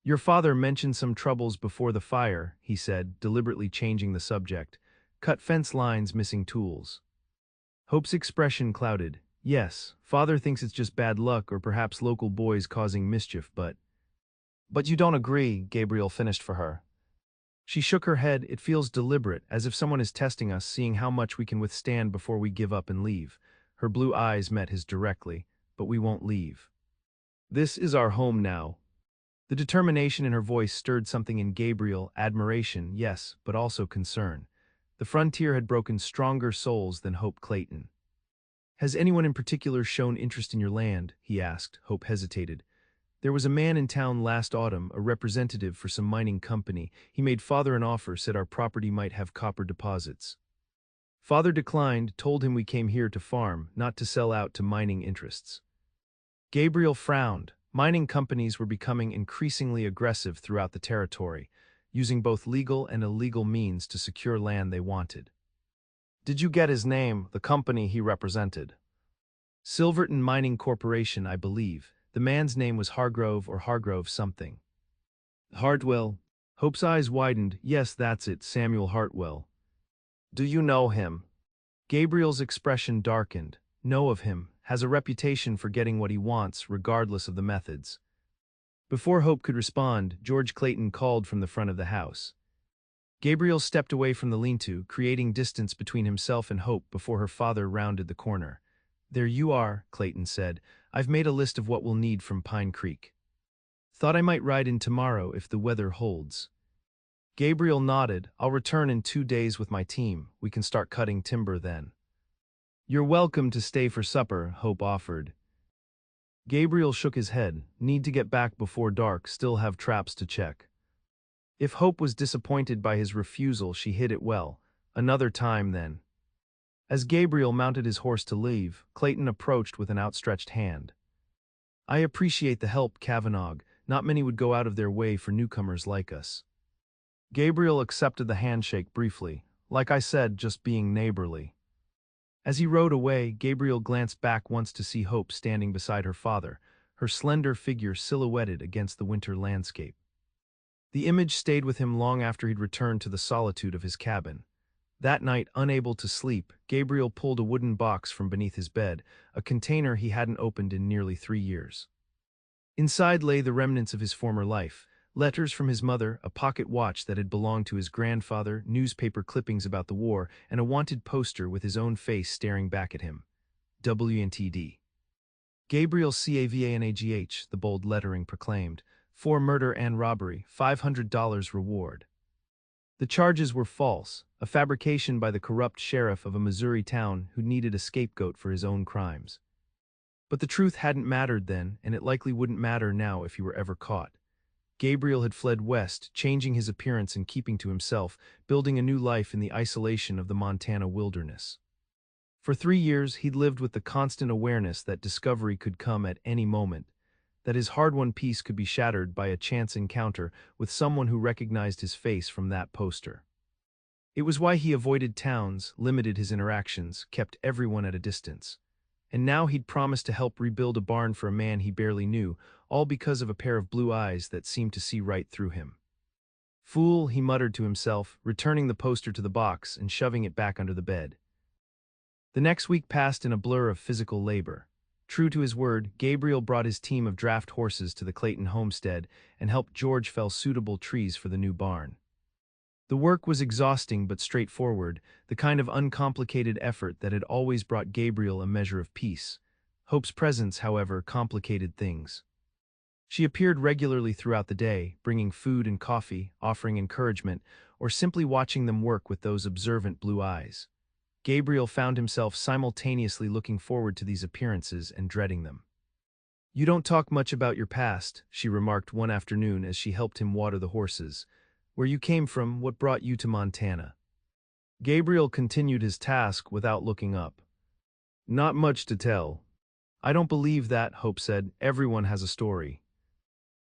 Your father mentioned some troubles before the fire, he said, deliberately changing the subject. Cut fence lines, missing tools. Hope's expression clouded. Yes, father thinks it's just bad luck or perhaps local boys causing mischief, but... But you don't agree, Gabriel finished for her. She shook her head. It feels deliberate, as if someone is testing us, seeing how much we can withstand before we give up and leave. Her blue eyes met his directly. But we won't leave. This is our home now. The determination in her voice stirred something in Gabriel, admiration, yes, but also concern. The frontier had broken stronger souls than Hope Clayton. Has anyone in particular shown interest in your land? He asked. Hope hesitated. There was a man in town last autumn, a representative for some mining company. He made father an offer, said our property might have copper deposits. Father declined, told him we came here to farm, not to sell out to mining interests. Gabriel frowned. Mining companies were becoming increasingly aggressive throughout the territory. using both legal and illegal means to secure land they wanted. Did you get his name, the company he represented? Silverton Mining Corporation, I believe. The man's name was Hargrove or Hargrove something. Hartwell. Hope's eyes widened. Yes, that's it, Samuel Hartwell. Do you know him? Gabriel's expression darkened. Know of him. Has a reputation for getting what he wants, regardless of the methods. Before Hope could respond, George Clayton called from the front of the house. Gabriel stepped away from the lean-to, creating distance between himself and Hope before her father rounded the corner. There you are, Clayton said. I've made a list of what we'll need from Pine Creek. Thought I might ride in tomorrow if the weather holds. Gabriel nodded. I'll return in 2 days with my team. We can start cutting timber then. You're welcome to stay for supper, Hope offered. Gabriel shook his head. Need to get back before dark, still have traps to check. If Hope was disappointed by his refusal, she hid it well. Another time then. As Gabriel mounted his horse to leave, Clayton approached with an outstretched hand. I appreciate the help, Cavanagh. Not many would go out of their way for newcomers like us. Gabriel accepted the handshake briefly. Like I said, just being neighborly. As he rode away, Gabriel glanced back once to see Hope standing beside her father, her slender figure silhouetted against the winter landscape. The image stayed with him long after he'd returned to the solitude of his cabin. That night, unable to sleep, Gabriel pulled a wooden box from beneath his bed, a container he hadn't opened in nearly 3 years. Inside lay the remnants of his former life, letters from his mother, a pocket watch that had belonged to his grandfather, newspaper clippings about the war, and a wanted poster with his own face staring back at him. WNTD. Gabriel Cavanagh, the bold lettering proclaimed, for murder and robbery, $500 reward. The charges were false, a fabrication by the corrupt sheriff of a Missouri town who needed a scapegoat for his own crimes. But the truth hadn't mattered then, and it likely wouldn't matter now if he were ever caught. Gabriel had fled west, changing his appearance and keeping to himself, building a new life in the isolation of the Montana wilderness. For 3 years, he'd lived with the constant awareness that discovery could come at any moment, that his hard-won peace could be shattered by a chance encounter with someone who recognized his face from that poster. It was why he avoided towns, limited his interactions, kept everyone at a distance. And now he'd promised to help rebuild a barn for a man he barely knew, all because of a pair of blue eyes that seemed to see right through him. Fool, he muttered to himself, returning the poster to the box and shoving it back under the bed. The next week passed in a blur of physical labor. True to his word, Gabriel brought his team of draft horses to the Clayton homestead and helped George fell suitable trees for the new barn. The work was exhausting but straightforward, the kind of uncomplicated effort that had always brought Gabriel a measure of peace. Hope's presence, however, complicated things. She appeared regularly throughout the day, bringing food and coffee, offering encouragement, or simply watching them work with those observant blue eyes. Gabriel found himself simultaneously looking forward to these appearances and dreading them. You don't talk much about your past, she remarked one afternoon as she helped him water the horses. Where you came from, what brought you to Montana? Gabriel continued his task without looking up. Not much to tell. I don't believe that, Hope said. Everyone has a story.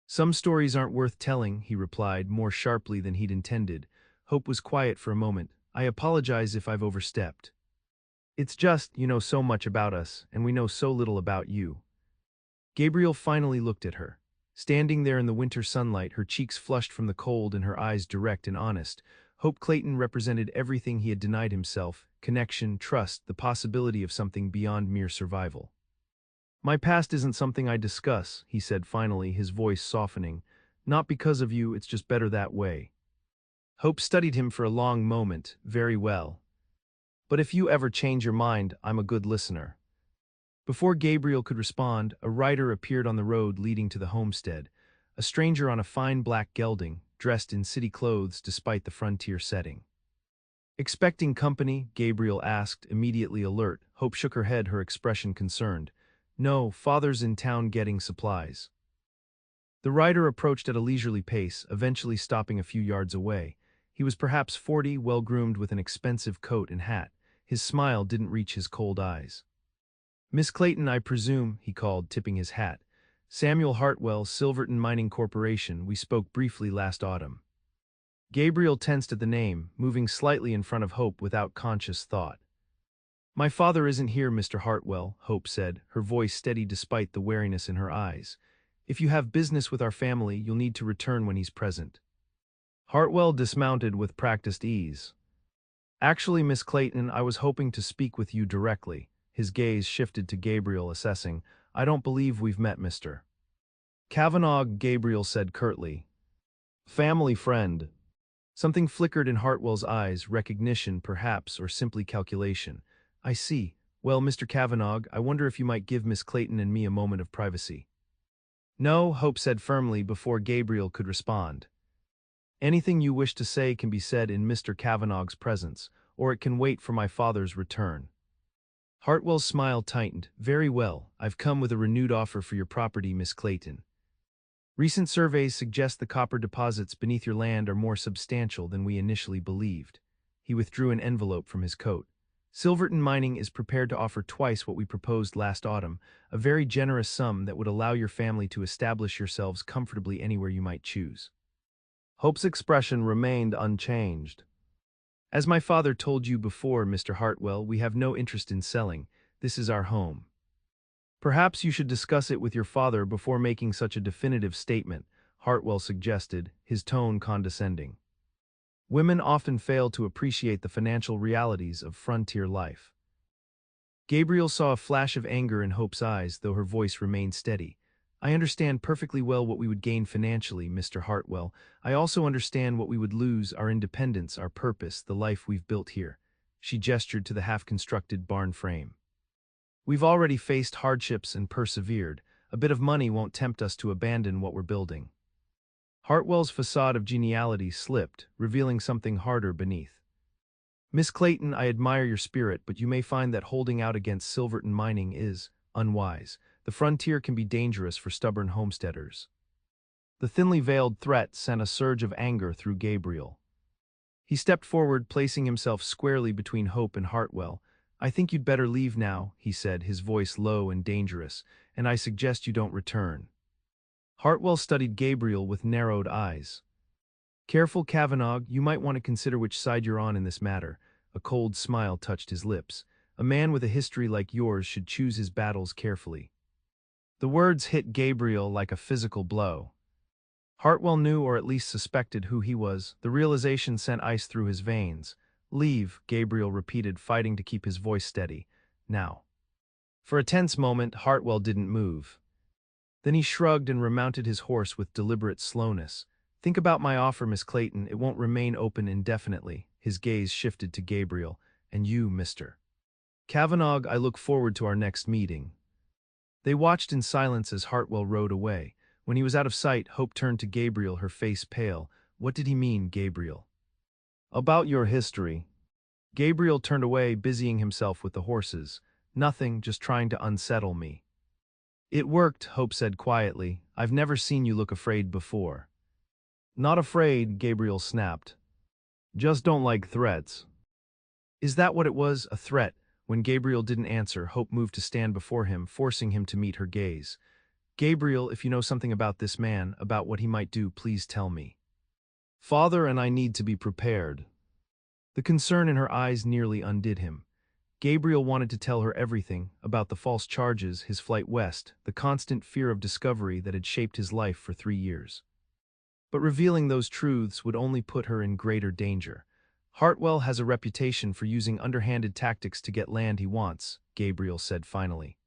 Some stories aren't worth telling, he replied, more sharply than he'd intended. Hope was quiet for a moment. I apologize if I've overstepped. It's just, you know so much about us, and we know so little about you. Gabriel finally looked at her. Standing there in the winter sunlight, her cheeks flushed from the cold and her eyes direct and honest, Hope Clayton represented everything he had denied himself: connection, trust, the possibility of something beyond mere survival. My past isn't something I discuss, he said finally, his voice softening. Not because of you, it's just better that way. Hope studied him for a long moment. Very well. But if you ever change your mind, I'm a good listener. Before Gabriel could respond, a rider appeared on the road leading to the homestead, a stranger on a fine black gelding, dressed in city clothes despite the frontier setting. Expecting company? Gabriel asked, immediately alert. Hope shook her head, her expression concerned. No, father's in town getting supplies. The rider approached at a leisurely pace, eventually stopping a few yards away. He was perhaps 40, well-groomed with an expensive coat and hat. His smile didn't reach his cold eyes. Miss Clayton, I presume, he called, tipping his hat. Samuel Hartwell, Silverton Mining Corporation. We spoke briefly last autumn. Gabriel tensed at the name, moving slightly in front of Hope without conscious thought. My father isn't here, Mr. Hartwell, Hope said, her voice steady despite the wariness in her eyes. If you have business with our family, you'll need to return when he's present. Hartwell dismounted with practiced ease. Actually, Miss Clayton, I was hoping to speak with you directly. His gaze shifted to Gabriel, assessing. I don't believe we've met, Mr. Cavanagh, Gabriel said curtly. Family friend. Something flickered in Hartwell's eyes, recognition, perhaps, or simply calculation. I see. Well, Mr. Cavanagh, I wonder if you might give Miss Clayton and me a moment of privacy. No, Hope said firmly before Gabriel could respond. Anything you wish to say can be said in Mr. Cavanagh's presence, or it can wait for my father's return. Hartwell's smile tightened. Very well, I've come with a renewed offer for your property, Miss Clayton. Recent surveys suggest the copper deposits beneath your land are more substantial than we initially believed. He withdrew an envelope from his coat. Silverton Mining is prepared to offer twice what we proposed last autumn, a very generous sum that would allow your family to establish yourselves comfortably anywhere you might choose. Hope's expression remained unchanged. As my father told you before, Mr. Hartwell, we have no interest in selling. This is our home. Perhaps you should discuss it with your father before making such a definitive statement, Hartwell suggested, his tone condescending. Women often fail to appreciate the financial realities of frontier life. Gabriel saw a flash of anger in Hope's eyes, though her voice remained steady. I understand perfectly well what we would gain financially, Mr. Hartwell. I also understand what we would lose, our independence, our purpose, the life we've built here. She gestured to the half-constructed barn frame. We've already faced hardships and persevered. A bit of money won't tempt us to abandon what we're building. Hartwell's facade of geniality slipped, revealing something harder beneath. Miss Clayton, I admire your spirit, but you may find that holding out against Silverton Mining is unwise. The frontier can be dangerous for stubborn homesteaders. The thinly veiled threat sent a surge of anger through Gabriel. He stepped forward, placing himself squarely between Hope and Hartwell. I think you'd better leave now, he said, his voice low and dangerous, and I suggest you don't return. Hartwell studied Gabriel with narrowed eyes. Careful, Cavanagh, you might want to consider which side you're on in this matter. A cold smile touched his lips. A man with a history like yours should choose his battles carefully. The words hit Gabriel like a physical blow. Hartwell knew, or at least suspected, who he was. The realization sent ice through his veins. Leave, Gabriel repeated, fighting to keep his voice steady. Now. For a tense moment, Hartwell didn't move. Then he shrugged and remounted his horse with deliberate slowness. Think about my offer, Miss Clayton. It won't remain open indefinitely. His gaze shifted to Gabriel. And you, Mr. Cavanagh, I look forward to our next meeting. They watched in silence as Hartwell rode away. When he was out of sight, Hope turned to Gabriel, her face pale. What did he mean, Gabriel? About your history. Gabriel turned away, busying himself with the horses. Nothing, just trying to unsettle me. It worked, Hope said quietly. I've never seen you look afraid before. Not afraid, Gabriel snapped. Just don't like threats. Is that what it was, a threat? When Gabriel didn't answer, Hope moved to stand before him, forcing him to meet her gaze. Gabriel, if you know something about this man, about what he might do, please tell me. Father and I need to be prepared. The concern in her eyes nearly undid him. Gabriel wanted to tell her everything, about the false charges, his flight west, the constant fear of discovery that had shaped his life for 3 years. But revealing those truths would only put her in greater danger. Hartwell has a reputation for using underhanded tactics to get land he wants, Gabriel said finally.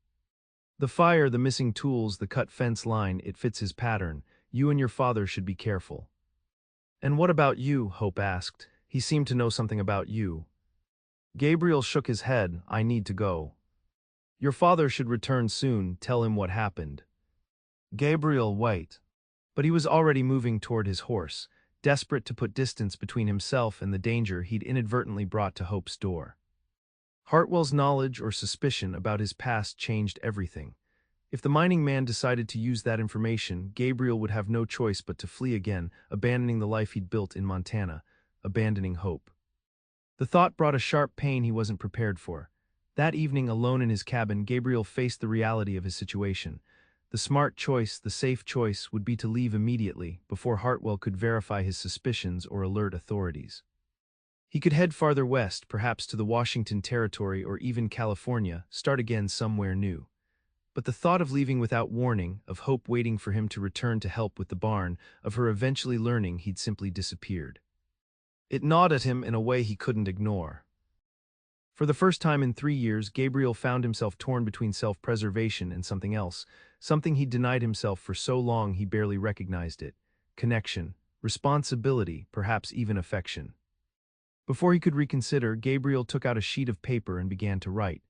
The fire, the missing tools, the cut fence line, it fits his pattern. You and your father should be careful. And what about you? Hope asked. He seemed to know something about you. Gabriel shook his head. I need to go. Your father should return soon. Tell him what happened. Gabriel, wait. But he was already moving toward his horse, desperate to put distance between himself and the danger he'd inadvertently brought to Hope's door. Hartwell's knowledge or suspicion about his past changed everything. If the mining man decided to use that information, Gabriel would have no choice but to flee again, abandoning the life he'd built in Montana, abandoning Hope. The thought brought a sharp pain he wasn't prepared for. That evening, alone in his cabin, Gabriel faced the reality of his situation. The smart choice, the safe choice, would be to leave immediately, before Hartwell could verify his suspicions or alert authorities. He could head farther west, perhaps to the Washington Territory or even California, start again somewhere new. But the thought of leaving without warning, of Hope waiting for him to return to help with the barn, of her eventually learning he'd simply disappeared. It gnawed at him in a way he couldn't ignore. For the first time in 3 years, Gabriel found himself torn between self-preservation and something else, something he'd denied himself for so long he barely recognized it: connection, responsibility, perhaps even affection. Before he could reconsider, Gabriel took out a sheet of paper and began to write.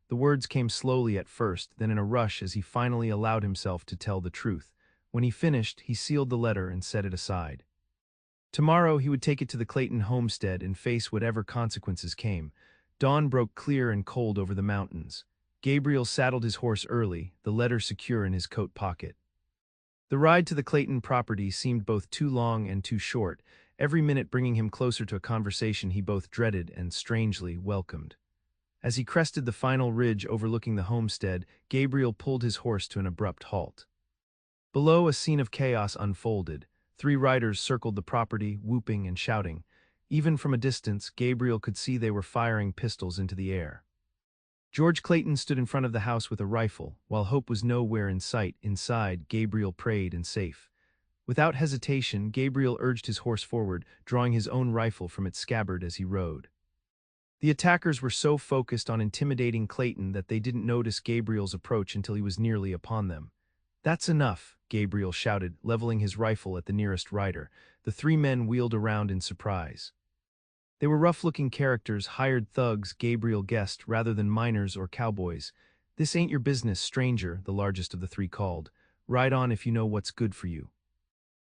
The words came slowly at first, then in a rush as he finally allowed himself to tell the truth. When he finished, he sealed the letter and set it aside. Tomorrow he would take it to the Clayton homestead and face whatever consequences came. Dawn broke clear and cold over the mountains. Gabriel saddled his horse early, the letter secure in his coat pocket. The ride to the Clayton property seemed both too long and too short, every minute bringing him closer to a conversation he both dreaded and, strangely, welcomed. As he crested the final ridge overlooking the homestead, Gabriel pulled his horse to an abrupt halt. Below, a scene of chaos unfolded. 3 riders circled the property, whooping and shouting. Even from a distance, Gabriel could see they were firing pistols into the air. George Clayton stood in front of the house with a rifle. While Hope was nowhere in sight, inside, Gabriel prayed and safe. Without hesitation, Gabriel urged his horse forward, drawing his own rifle from its scabbard as he rode. The attackers were so focused on intimidating Clayton that they didn't notice Gabriel's approach until he was nearly upon them. "That's enough," Gabriel shouted, leveling his rifle at the nearest rider. The 3 men wheeled around in surprise. They were rough-looking characters, hired thugs, Gabriel guessed, rather than miners or cowboys. "This ain't your business, stranger," the largest of the 3 called. "Ride on if you know what's good for you."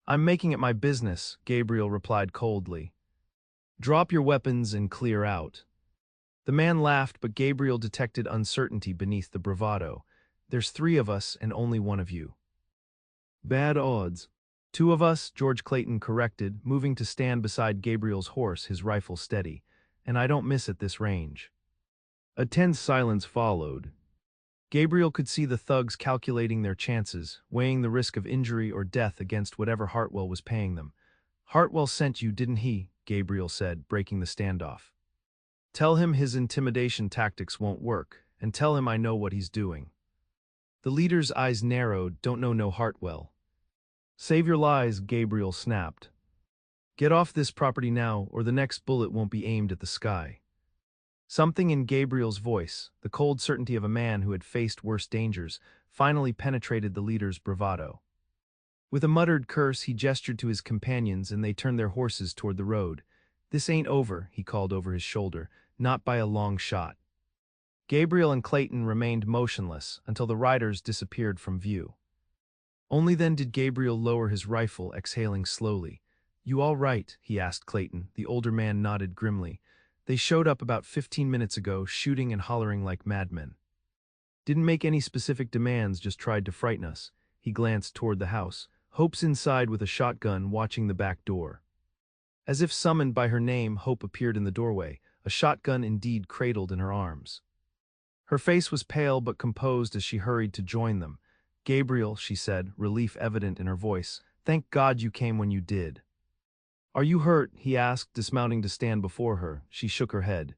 "I'm making it my business," Gabriel replied coldly. "Drop your weapons and clear out." The man laughed, but Gabriel detected uncertainty beneath the bravado. "There's 3 of us and only 1 of you." "Bad odds." "2 of us," George Clayton corrected, moving to stand beside Gabriel's horse, his rifle steady. "And I don't miss at this range." A tense silence followed. Gabriel could see the thugs calculating their chances, weighing the risk of injury or death against whatever Hartwell was paying them. "Hartwell sent you, didn't he?" Gabriel said, breaking the standoff. "Tell him his intimidation tactics won't work, and tell him I know what he's doing." The leader's eyes narrowed. "Don't know no Hartwell." "Save your lies," Gabriel snapped. "Get off this property now, or the next bullet won't be aimed at the sky." Something in Gabriel's voice, the cold certainty of a man who had faced worse dangers, finally penetrated the leader's bravado. With a muttered curse, he gestured to his companions and they turned their horses toward the road. "This ain't over," he called over his shoulder, "not by a long shot." Gabriel and Clayton remained motionless until the riders disappeared from view. Only then did Gabriel lower his rifle, exhaling slowly. "You all right?" he asked Clayton. The older man nodded grimly. "They showed up about 15 minutes ago, shooting and hollering like madmen. Didn't make any specific demands, just tried to frighten us." He glanced toward the house. "Hope's inside with a shotgun, watching the back door." As if summoned by her name, Hope appeared in the doorway, a shotgun indeed cradled in her arms. Her face was pale but composed as she hurried to join them. "Gabriel," she said, relief evident in her voice, "thank God you came when you did." "Are you hurt?" he asked, dismounting to stand before her. She shook her head.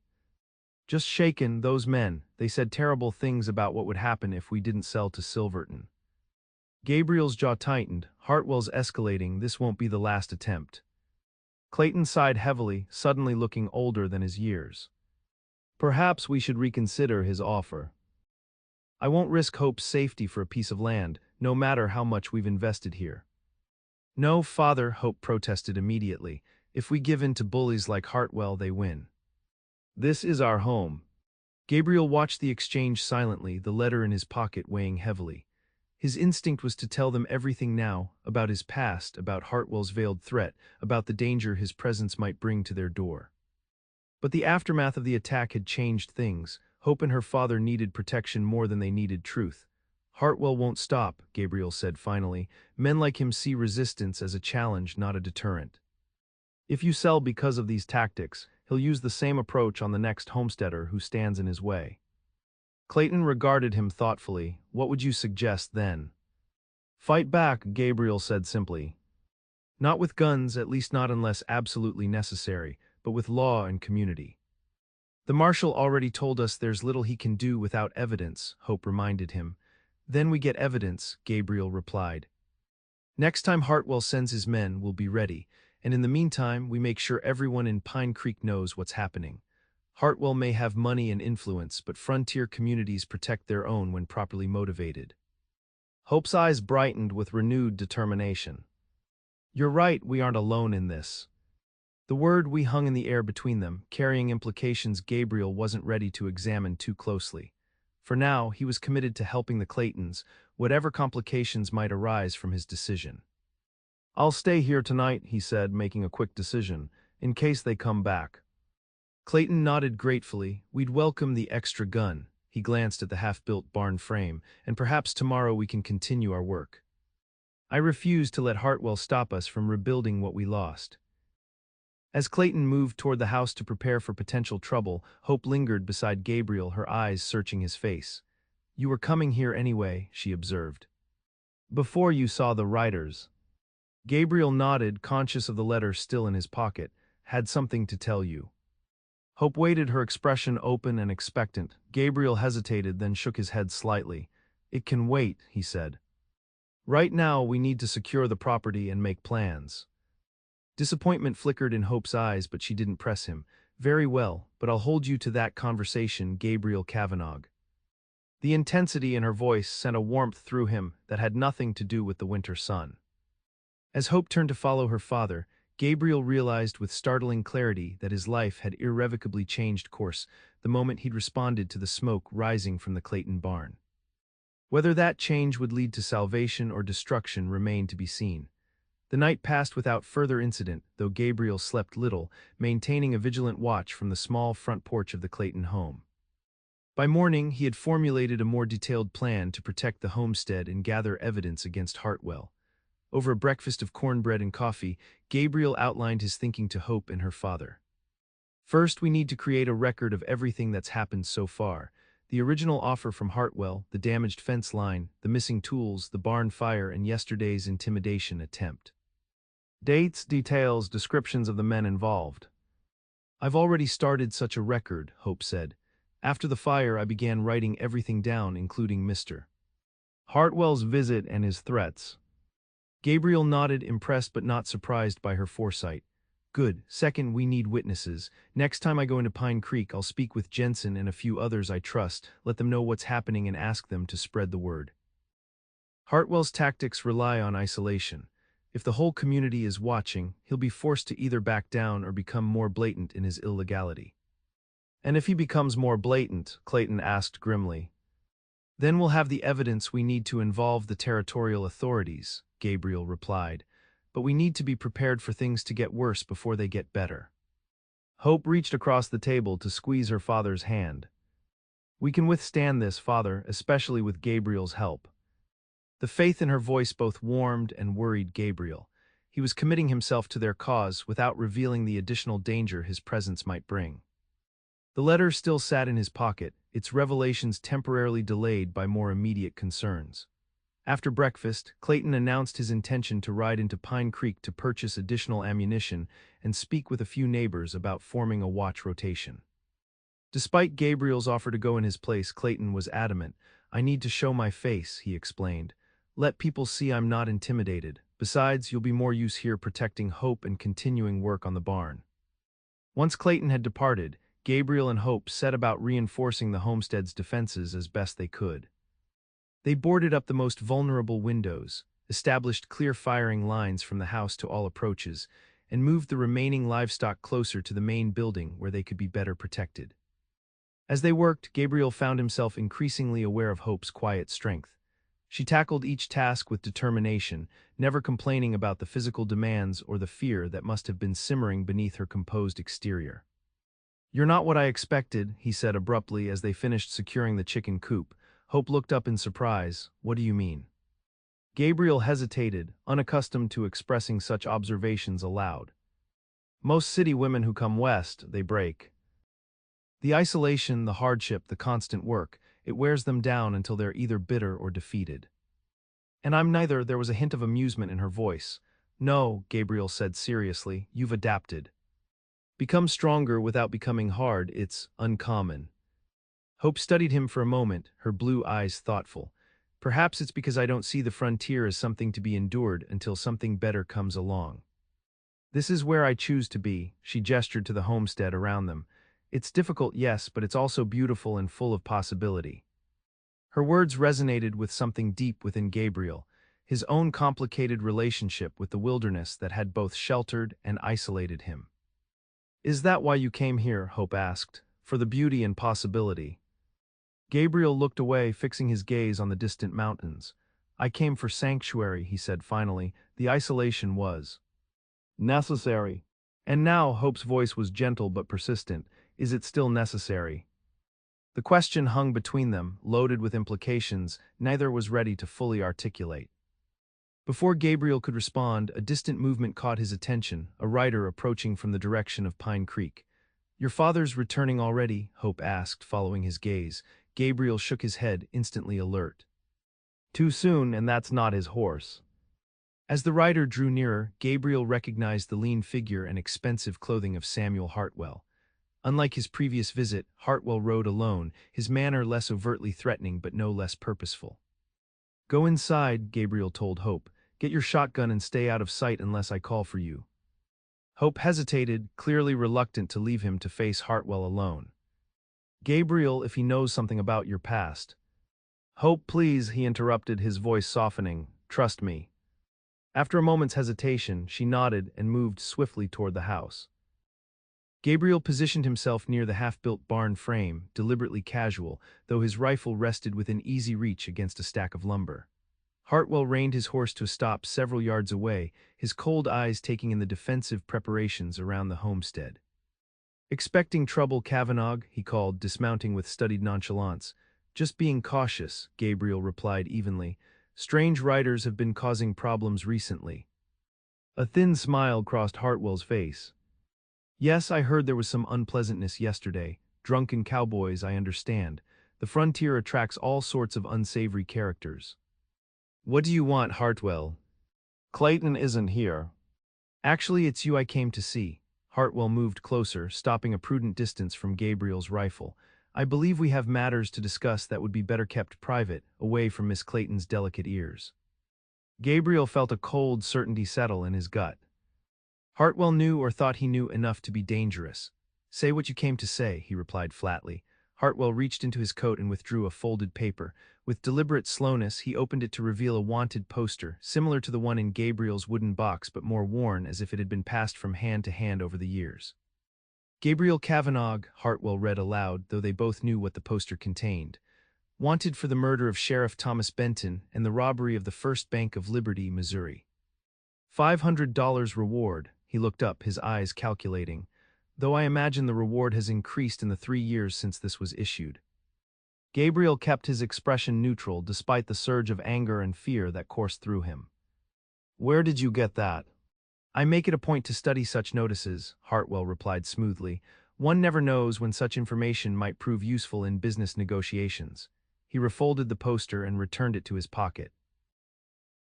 "Just shaken. Those men, they said terrible things about what would happen if we didn't sell to Silverton." Gabriel's jaw tightened. "Hartwell's escalating. This won't be the last attempt." Clayton sighed heavily, suddenly looking older than his years. "Perhaps we should reconsider his offer. I won't risk Hope's safety for a piece of land, no matter how much we've invested here." "No, father," Hope protested immediately. "If we give in to bullies like Hartwell, they win. This is our home." Gabriel watched the exchange silently, the letter in his pocket weighing heavily. His instinct was to tell them everything now, about his past, about Hartwell's veiled threat, about the danger his presence might bring to their door. But the aftermath of the attack had changed things. Hope and her father needed protection more than they needed truth. "Hartwell won't stop," Gabriel said finally. "Men like him see resistance as a challenge, not a deterrent. If you sell because of these tactics, he'll use the same approach on the next homesteader who stands in his way." Clayton regarded him thoughtfully. "What would you suggest then?" Fight back, Gabriel said simply. Not with guns, at least not unless absolutely necessary, but with law and community. The marshal already told us there's little he can do without evidence, Hope reminded him. Then we get evidence, Gabriel replied. Next time Hartwell sends his men, we'll be ready, and in the meantime, we make sure everyone in Pine Creek knows what's happening. Hartwell may have money and influence, but frontier communities protect their own when properly motivated. Hope's eyes brightened with renewed determination. You're right, we aren't alone in this. The word "we" hung in the air between them, carrying implications Gabriel wasn't ready to examine too closely. For now, he was committed to helping the Claytons, whatever complications might arise from his decision. I'll stay here tonight, he said, making a quick decision, in case they come back. Clayton nodded gratefully. We'd welcome the extra gun. He glanced at the half-built barn frame, and perhaps tomorrow we can continue our work. I refuse to let Hartwell stop us from rebuilding what we lost. As Clayton moved toward the house to prepare for potential trouble, Hope lingered beside Gabriel, her eyes searching his face. You were coming here anyway, she observed. Before you saw the riders. Gabriel nodded, conscious of the letter still in his pocket. Had something to tell you. Hope waited, her expression open and expectant. Gabriel hesitated, then shook his head slightly. It can wait, he said. Right now, we need to secure the property and make plans. Disappointment flickered in Hope's eyes, but she didn't press him. Very well, but I'll hold you to that conversation, Gabriel Cavanagh. The intensity in her voice sent a warmth through him that had nothing to do with the winter sun. As Hope turned to follow her father, Gabriel realized with startling clarity that his life had irrevocably changed course the moment he'd responded to the smoke rising from the Clayton barn. Whether that change would lead to salvation or destruction remained to be seen. The night passed without further incident, though Gabriel slept little, maintaining a vigilant watch from the small front porch of the Clayton home. By morning, he had formulated a more detailed plan to protect the homestead and gather evidence against Hartwell. Over a breakfast of cornbread and coffee, Gabriel outlined his thinking to Hope and her father. First, we need to create a record of everything that's happened so far. The original offer from Hartwell, the damaged fence line, the missing tools, the barn fire, and yesterday's intimidation attempt. Dates, details, descriptions of the men involved. I've already started such a record, Hope said. After the fire, I began writing everything down, including Mr. Hartwell's visit and his threats. Gabriel nodded, impressed but not surprised by her foresight. Good. Second, we need witnesses. Next time I go into Pine Creek, I'll speak with Jensen and a few others I trust, let them know what's happening and ask them to spread the word. Hartwell's tactics rely on isolation. If the whole community is watching, he'll be forced to either back down or become more blatant in his illegality. And if he becomes more blatant, Clayton asked grimly, then we'll have the evidence we need to involve the territorial authorities, Gabriel replied. But we need to be prepared for things to get worse before they get better. Hope reached across the table to squeeze her father's hand. We can withstand this, Father, especially with Gabriel's help. The faith in her voice both warmed and worried Gabriel. He was committing himself to their cause without revealing the additional danger his presence might bring. The letter still sat in his pocket, its revelations temporarily delayed by more immediate concerns. After breakfast, Clayton announced his intention to ride into Pine Creek to purchase additional ammunition and speak with a few neighbors about forming a watch rotation. Despite Gabriel's offer to go in his place, Clayton was adamant. I need to show my face, he explained. Let people see I'm not intimidated. Besides, you'll be more use here protecting Hope and continuing work on the barn. Once Clayton had departed, Gabriel and Hope set about reinforcing the homestead's defenses as best they could. They boarded up the most vulnerable windows, established clear firing lines from the house to all approaches, and moved the remaining livestock closer to the main building where they could be better protected. As they worked, Gabriel found himself increasingly aware of Hope's quiet strength. She tackled each task with determination, never complaining about the physical demands or the fear that must have been simmering beneath her composed exterior. You're not what I expected, he said abruptly as they finished securing the chicken coop. Hope looked up in surprise. What do you mean? Gabriel hesitated, unaccustomed to expressing such observations aloud. Most city women who come west, they break. The isolation, the hardship, the constant work, it wears them down until they're either bitter or defeated. And I'm neither. There was a hint of amusement in her voice. No, Gabriel said seriously, you've adapted. Become stronger without becoming hard, it's uncommon. Hope studied him for a moment, her blue eyes thoughtful. Perhaps it's because I don't see the frontier as something to be endured until something better comes along. This is where I choose to be, she gestured to the homestead around them. It's difficult, yes, but it's also beautiful and full of possibility. Her words resonated with something deep within Gabriel, his own complicated relationship with the wilderness that had both sheltered and isolated him. Is that why you came here? Hope asked. For the beauty and possibility. Gabriel looked away, fixing his gaze on the distant mountains. I came for sanctuary, he said finally. The isolation was necessary. And now, Hope's voice was gentle but persistent. Is it still necessary? The question hung between them, loaded with implications neither was ready to fully articulate. Before Gabriel could respond, a distant movement caught his attention, a rider approaching from the direction of Pine Creek. Your father's returning already? Hope asked, following his gaze. Gabriel shook his head, instantly alert. Too soon, and that's not his horse. As the rider drew nearer, Gabriel recognized the lean figure and expensive clothing of Samuel Hartwell. Unlike his previous visit, Hartwell rode alone, his manner less overtly threatening but no less purposeful. Go inside, Gabriel told Hope. Get your shotgun and stay out of sight unless I call for you. Hope hesitated, clearly reluctant to leave him to face Hartwell alone. Gabriel, if he knows something about your past. Hope, please, he interrupted, his voice softening. Trust me. After a moment's hesitation, she nodded and moved swiftly toward the house. Gabriel positioned himself near the half-built barn frame, deliberately casual, though his rifle rested within easy reach against a stack of lumber. Hartwell reined his horse to a stop several yards away, his cold eyes taking in the defensive preparations around the homestead. Expecting trouble, Cavanagh, he called, dismounting with studied nonchalance. Just being cautious, Gabriel replied evenly. Strange riders have been causing problems recently. A thin smile crossed Hartwell's face. Yes, I heard there was some unpleasantness yesterday. Drunken cowboys, I understand. The frontier attracts all sorts of unsavory characters. What do you want, Hartwell? Clayton isn't here. Actually, it's you I came to see. Hartwell moved closer, stopping a prudent distance from Gabriel's rifle. I believe we have matters to discuss that would be better kept private, away from Miss Clayton's delicate ears. Gabriel felt a cold certainty settle in his gut. Hartwell knew or thought he knew enough to be dangerous. Say what you came to say, he replied flatly. Hartwell reached into his coat and withdrew a folded paper. With deliberate slowness, he opened it to reveal a wanted poster, similar to the one in Gabriel's wooden box but more worn, as if it had been passed from hand to hand over the years. Gabriel Cavanagh, Hartwell read aloud, though they both knew what the poster contained. Wanted for the murder of Sheriff Thomas Benton and the robbery of the First Bank of Liberty, Missouri. $500 reward, he looked up, his eyes calculating. Though I imagine the reward has increased in the 3 years since this was issued. Gabriel kept his expression neutral despite the surge of anger and fear that coursed through him. Where did you get that? I make it a point to study such notices, Hartwell replied smoothly. One never knows when such information might prove useful in business negotiations. He refolded the poster and returned it to his pocket.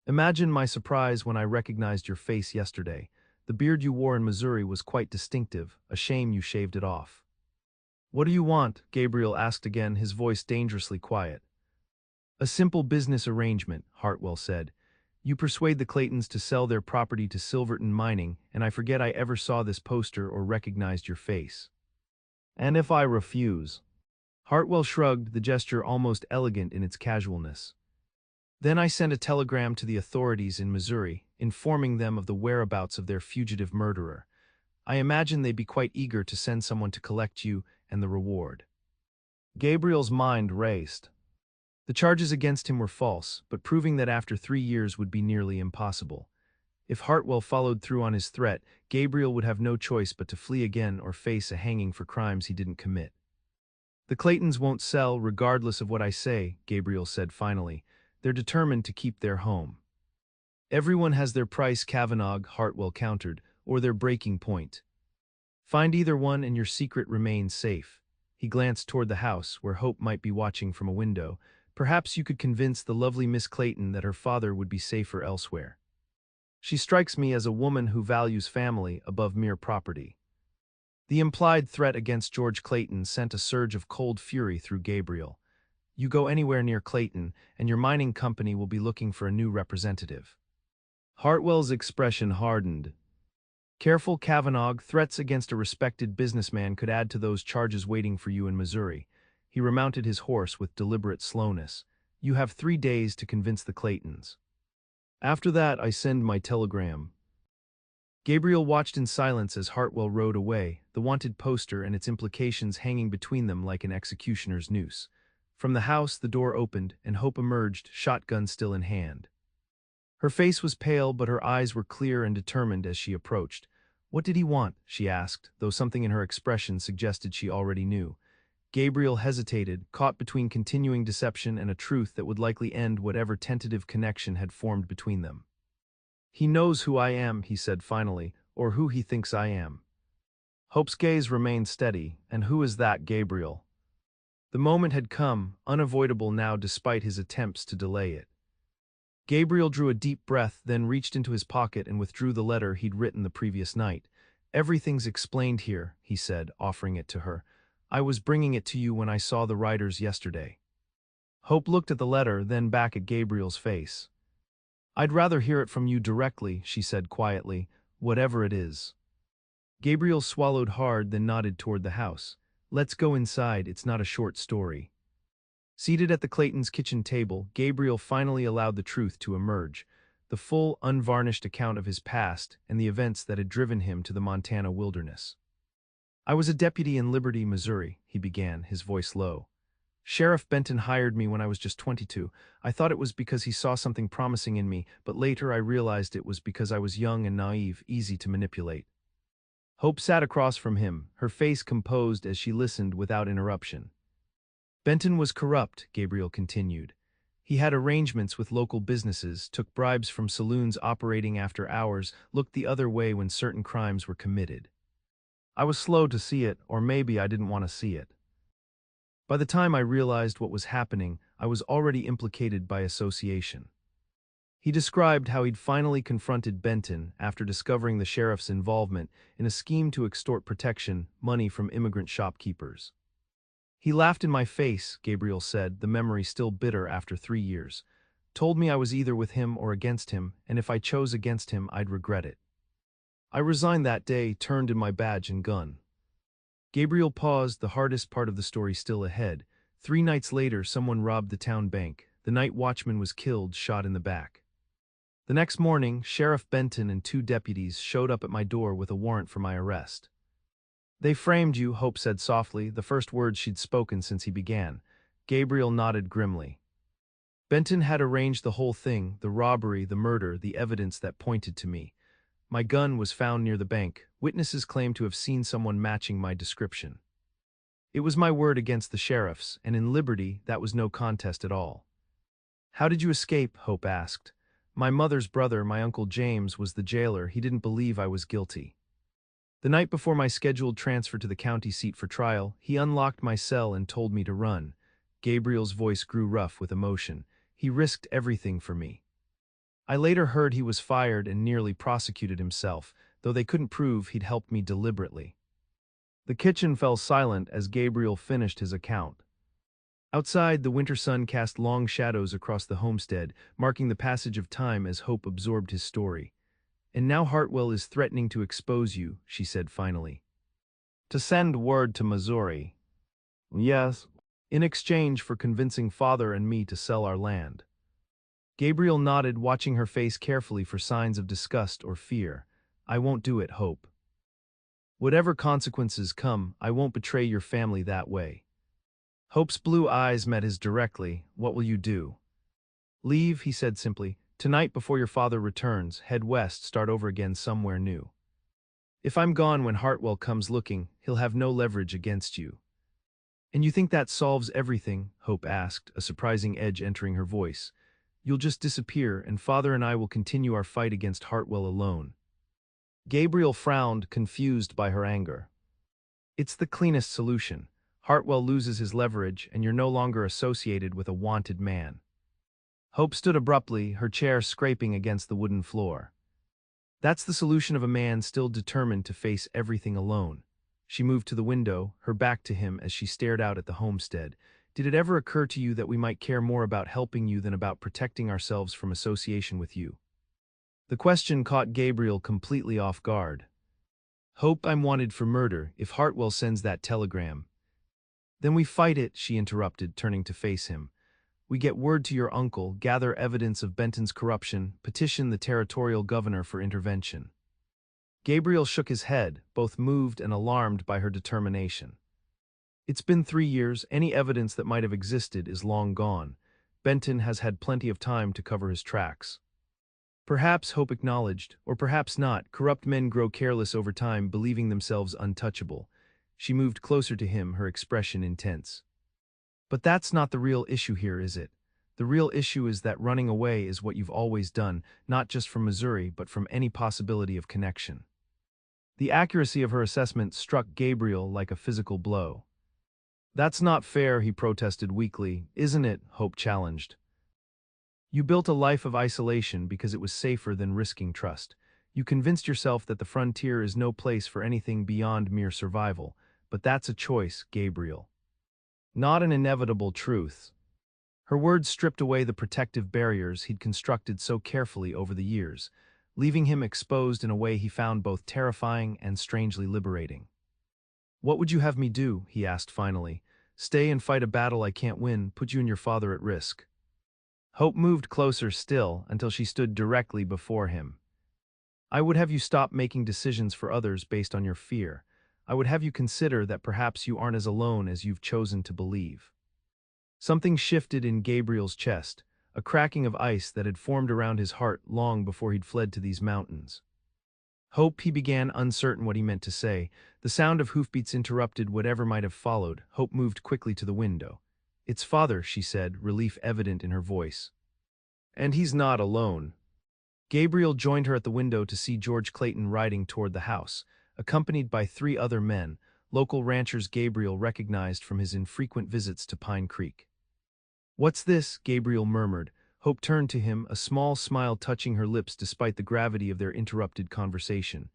Imagine my surprise when I recognized your face yesterday. The beard you wore in Missouri was quite distinctive, a shame you shaved it off. What do you want? Gabriel asked again, his voice dangerously quiet. A simple business arrangement, Hartwell said. You persuade the Claytons to sell their property to Silverton Mining, and I forget I ever saw this poster or recognized your face. And if I refuse? Hartwell shrugged, the gesture almost elegant in its casualness. Then I sent a telegram to the authorities in Missouri, informing them of the whereabouts of their fugitive murderer. I imagine they'd be quite eager to send someone to collect you and the reward. Gabriel's mind raced. The charges against him were false, but proving that after 3 years would be nearly impossible. If Hartwell followed through on his threat, Gabriel would have no choice but to flee again or face a hanging for crimes he didn't commit. The Claytons won't sell regardless of what I say, Gabriel said finally. They're determined to keep their home. Everyone has their price, Cavanagh, Hartwell countered, or their breaking point. Find either one and your secret remains safe. He glanced toward the house, where Hope might be watching from a window. Perhaps you could convince the lovely Miss Clayton that her father would be safer elsewhere. She strikes me as a woman who values family above mere property." The implied threat against George Clayton sent a surge of cold fury through Gabriel. "You go anywhere near Clayton, and your mining company will be looking for a new representative." Hartwell's expression hardened. "Careful, Cavanagh, threats against a respected businessman could add to those charges waiting for you in Missouri." He remounted his horse with deliberate slowness. "You have 3 days to convince the Claytons. After that, I send my telegram." Gabriel watched in silence as Hartwell rode away, the wanted poster and its implications hanging between them like an executioner's noose. From the house, the door opened, and Hope emerged, shotgun still in hand. Her face was pale, but her eyes were clear and determined as she approached. "What did he want?" she asked, though something in her expression suggested she already knew. Gabriel hesitated, caught between continuing deception and a truth that would likely end whatever tentative connection had formed between them. "He knows who I am," he said finally, "or who he thinks I am." Hope's gaze remained steady. "And who is that, Gabriel?" The moment had come, unavoidable now despite his attempts to delay it. Gabriel drew a deep breath, then reached into his pocket and withdrew the letter he'd written the previous night. "Everything's explained here," he said, offering it to her. "I was bringing it to you when I saw the writers yesterday." Hope looked at the letter, then back at Gabriel's face. "I'd rather hear it from you directly," she said quietly, "whatever it is." Gabriel swallowed hard, then nodded toward the house. "Let's go inside, it's not a short story." Seated at the Claytons' kitchen table, Gabriel finally allowed the truth to emerge, the full, unvarnished account of his past and the events that had driven him to the Montana wilderness. "I was a deputy in Liberty, Missouri," he began, his voice low. "Sheriff Benton hired me when I was just 22. I thought it was because he saw something promising in me, but later I realized it was because I was young and naive, easy to manipulate." Hope sat across from him, her face composed as she listened without interruption. "Benton was corrupt," Gabriel continued. "He had arrangements with local businesses, took bribes from saloons operating after hours, looked the other way when certain crimes were committed. I was slow to see it, or maybe I didn't want to see it. By the time I realized what was happening, I was already implicated by association." He described how he'd finally confronted Benton after discovering the sheriff's involvement in a scheme to extort protection, money from immigrant shopkeepers. "He laughed in my face," Gabriel said, the memory still bitter after 3 years. "Told me I was either with him or against him, and if I chose against him, I'd regret it. I resigned that day, turned in my badge and gun." Gabriel paused, the hardest part of the story still ahead. 3 nights later, someone robbed the town bank. The night watchman was killed, shot in the back. The next morning, Sheriff Benton and 2 deputies showed up at my door with a warrant for my arrest. "They framed you," Hope said softly, the first words she'd spoken since he began. Gabriel nodded grimly. "Benton had arranged the whole thing, the robbery, the murder, the evidence that pointed to me. My gun was found near the bank. Witnesses claim to have seen someone matching my description. It was my word against the sheriff's, and in Liberty, that was no contest at all." "How did you escape?" Hope asked. "My mother's brother, my Uncle James, was the jailer. He didn't believe I was guilty. The night before my scheduled transfer to the county seat for trial, he unlocked my cell and told me to run." Gabriel's voice grew rough with emotion. "He risked everything for me. I later heard he was fired and nearly prosecuted himself, though they couldn't prove he'd helped me deliberately." The kitchen fell silent as Gabriel finished his account. Outside, the winter sun cast long shadows across the homestead, marking the passage of time as Hope absorbed his story. "And now Hartwell is threatening to expose you," she said finally. "To send word to Missouri." "Yes." "In exchange for convincing Father and me to sell our land." Gabriel nodded, watching her face carefully for signs of disgust or fear. "I won't do it, Hope. Whatever consequences come, I won't betray your family that way." Hope's blue eyes met his directly. "What will you do?" "Leave," he said simply. "Tonight before your father returns, head west, start over again somewhere new. If I'm gone when Hartwell comes looking, he'll have no leverage against you." "And you think that solves everything?" Hope asked, a surprising edge entering her voice. "You'll just disappear, and Father and I will continue our fight against Hartwell alone." Gabriel frowned, confused by her anger. "It's the cleanest solution. Hartwell loses his leverage, and you're no longer associated with a wanted man. Hope stood abruptly, her chair scraping against the wooden floor. That's the solution of a man still determined to face everything alone. She moved to the window, her back to him as she stared out at the homestead. Did it ever occur to you that we might care more about helping you than about protecting ourselves from association with you? The question caught Gabriel completely off guard. Hope, I'm wanted for murder, if Hartwell sends that telegram. Then we fight it, she interrupted, turning to face him. We get word to your uncle, gather evidence of Benton's corruption, petition the territorial governor for intervention. Gabriel shook his head, both moved and alarmed by her determination. It's been 3 years, any evidence that might have existed is long gone. Benton has had plenty of time to cover his tracks. Perhaps, Hope acknowledged, or perhaps not, corrupt men grow careless over time, believing themselves untouchable. She moved closer to him, her expression intense. But that's not the real issue here, is it? The real issue is that running away is what you've always done, not just from Missouri, but from any possibility of connection. The accuracy of her assessment struck Gabriel like a physical blow. That's not fair, he protested weakly. Isn't it? Hope challenged. You built a life of isolation because it was safer than risking trust. You convinced yourself that the frontier is no place for anything beyond mere survival, but that's a choice, Gabriel. Not an inevitable truth. Her words stripped away the protective barriers he'd constructed so carefully over the years, leaving him exposed in a way he found both terrifying and strangely liberating. What would you have me do? He asked finally. Stay and fight a battle I can't win, put you and your father at risk. Hope moved closer still until she stood directly before him. I would have you stop making decisions for others based on your fear. I would have you consider that perhaps you aren't as alone as you've chosen to believe. Something shifted in Gabriel's chest, a cracking of ice that had formed around his heart long before he'd fled to these mountains. Hope, he began, uncertain what he meant to say. The sound of hoofbeats interrupted whatever might have followed. Hope moved quickly to the window. It's father, she said, relief evident in her voice. And he's not alone. Gabriel joined her at the window to see George Clayton riding toward the house, accompanied by 3 other men, local ranchers Gabriel recognized from his infrequent visits to Pine Creek. What's this? Gabriel murmured. Hope turned to him, a small smile touching her lips despite the gravity of their interrupted conversation.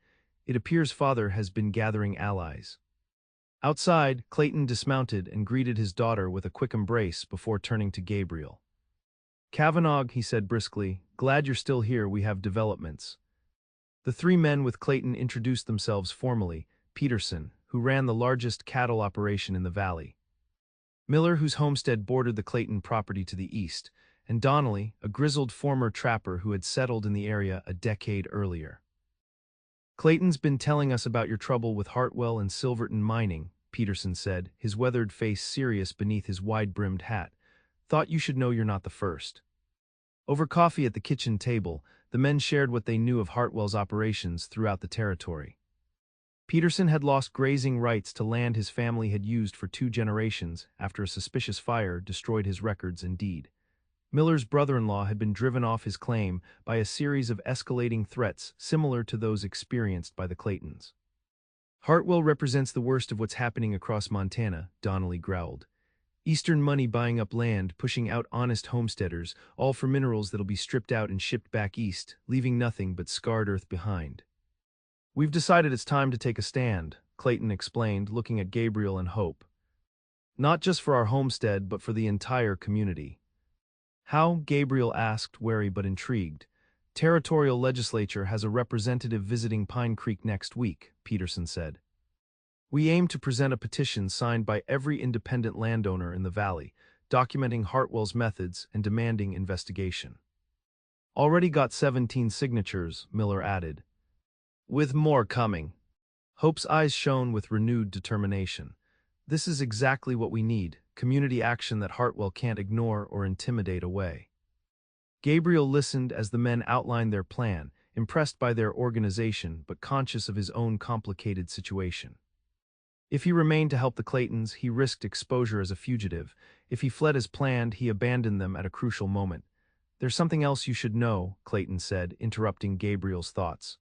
It appears father has been gathering allies. Outside, Clayton dismounted and greeted his daughter with a quick embrace before turning to Gabriel. Cavanagh, he said briskly, glad you're still here, we have developments. The 3 men with Clayton introduced themselves formally: Peterson, who ran the largest cattle operation in the valley; Miller, whose homestead bordered the Clayton property to the east; and Donnelly, a grizzled former trapper who had settled in the area a decade earlier. Clayton's been telling us about your trouble with Hartwell and Silverton mining, Peterson said, his weathered face serious beneath his wide-brimmed hat. Thought you should know you're not the first. Over coffee at the kitchen table, the men shared what they knew of Hartwell's operations throughout the territory. Peterson had lost grazing rights to land his family had used for 2 generations after a suspicious fire destroyed his records and deed. Miller's brother-in-law had been driven off his claim by a series of escalating threats similar to those experienced by the Claytons. Hartwell represents the worst of what's happening across Montana, Donnelly growled. Eastern money buying up land, pushing out honest homesteaders, all for minerals that'll be stripped out and shipped back east, leaving nothing but scarred earth behind. We've decided it's time to take a stand, Clayton explained, looking at Gabriel and Hope. Not just for our homestead, but for the entire community. How? Gabriel asked, wary but intrigued. Territorial legislature has a representative visiting Pine Creek next week, Peterson said. We aim to present a petition signed by every independent landowner in the valley, documenting Hartwell's methods and demanding investigation. Already got 17 signatures, Miller added. With more coming. Hope's eyes shone with renewed determination. This is exactly what we need, community action that Hartwell can't ignore or intimidate away. Gabriel listened as the men outlined their plan, impressed by their organization but conscious of his own complicated situation. If he remained to help the Claytons, he risked exposure as a fugitive. If he fled as planned, he abandoned them at a crucial moment. There's something else you should know, Clayton said, interrupting Gabriel's thoughts.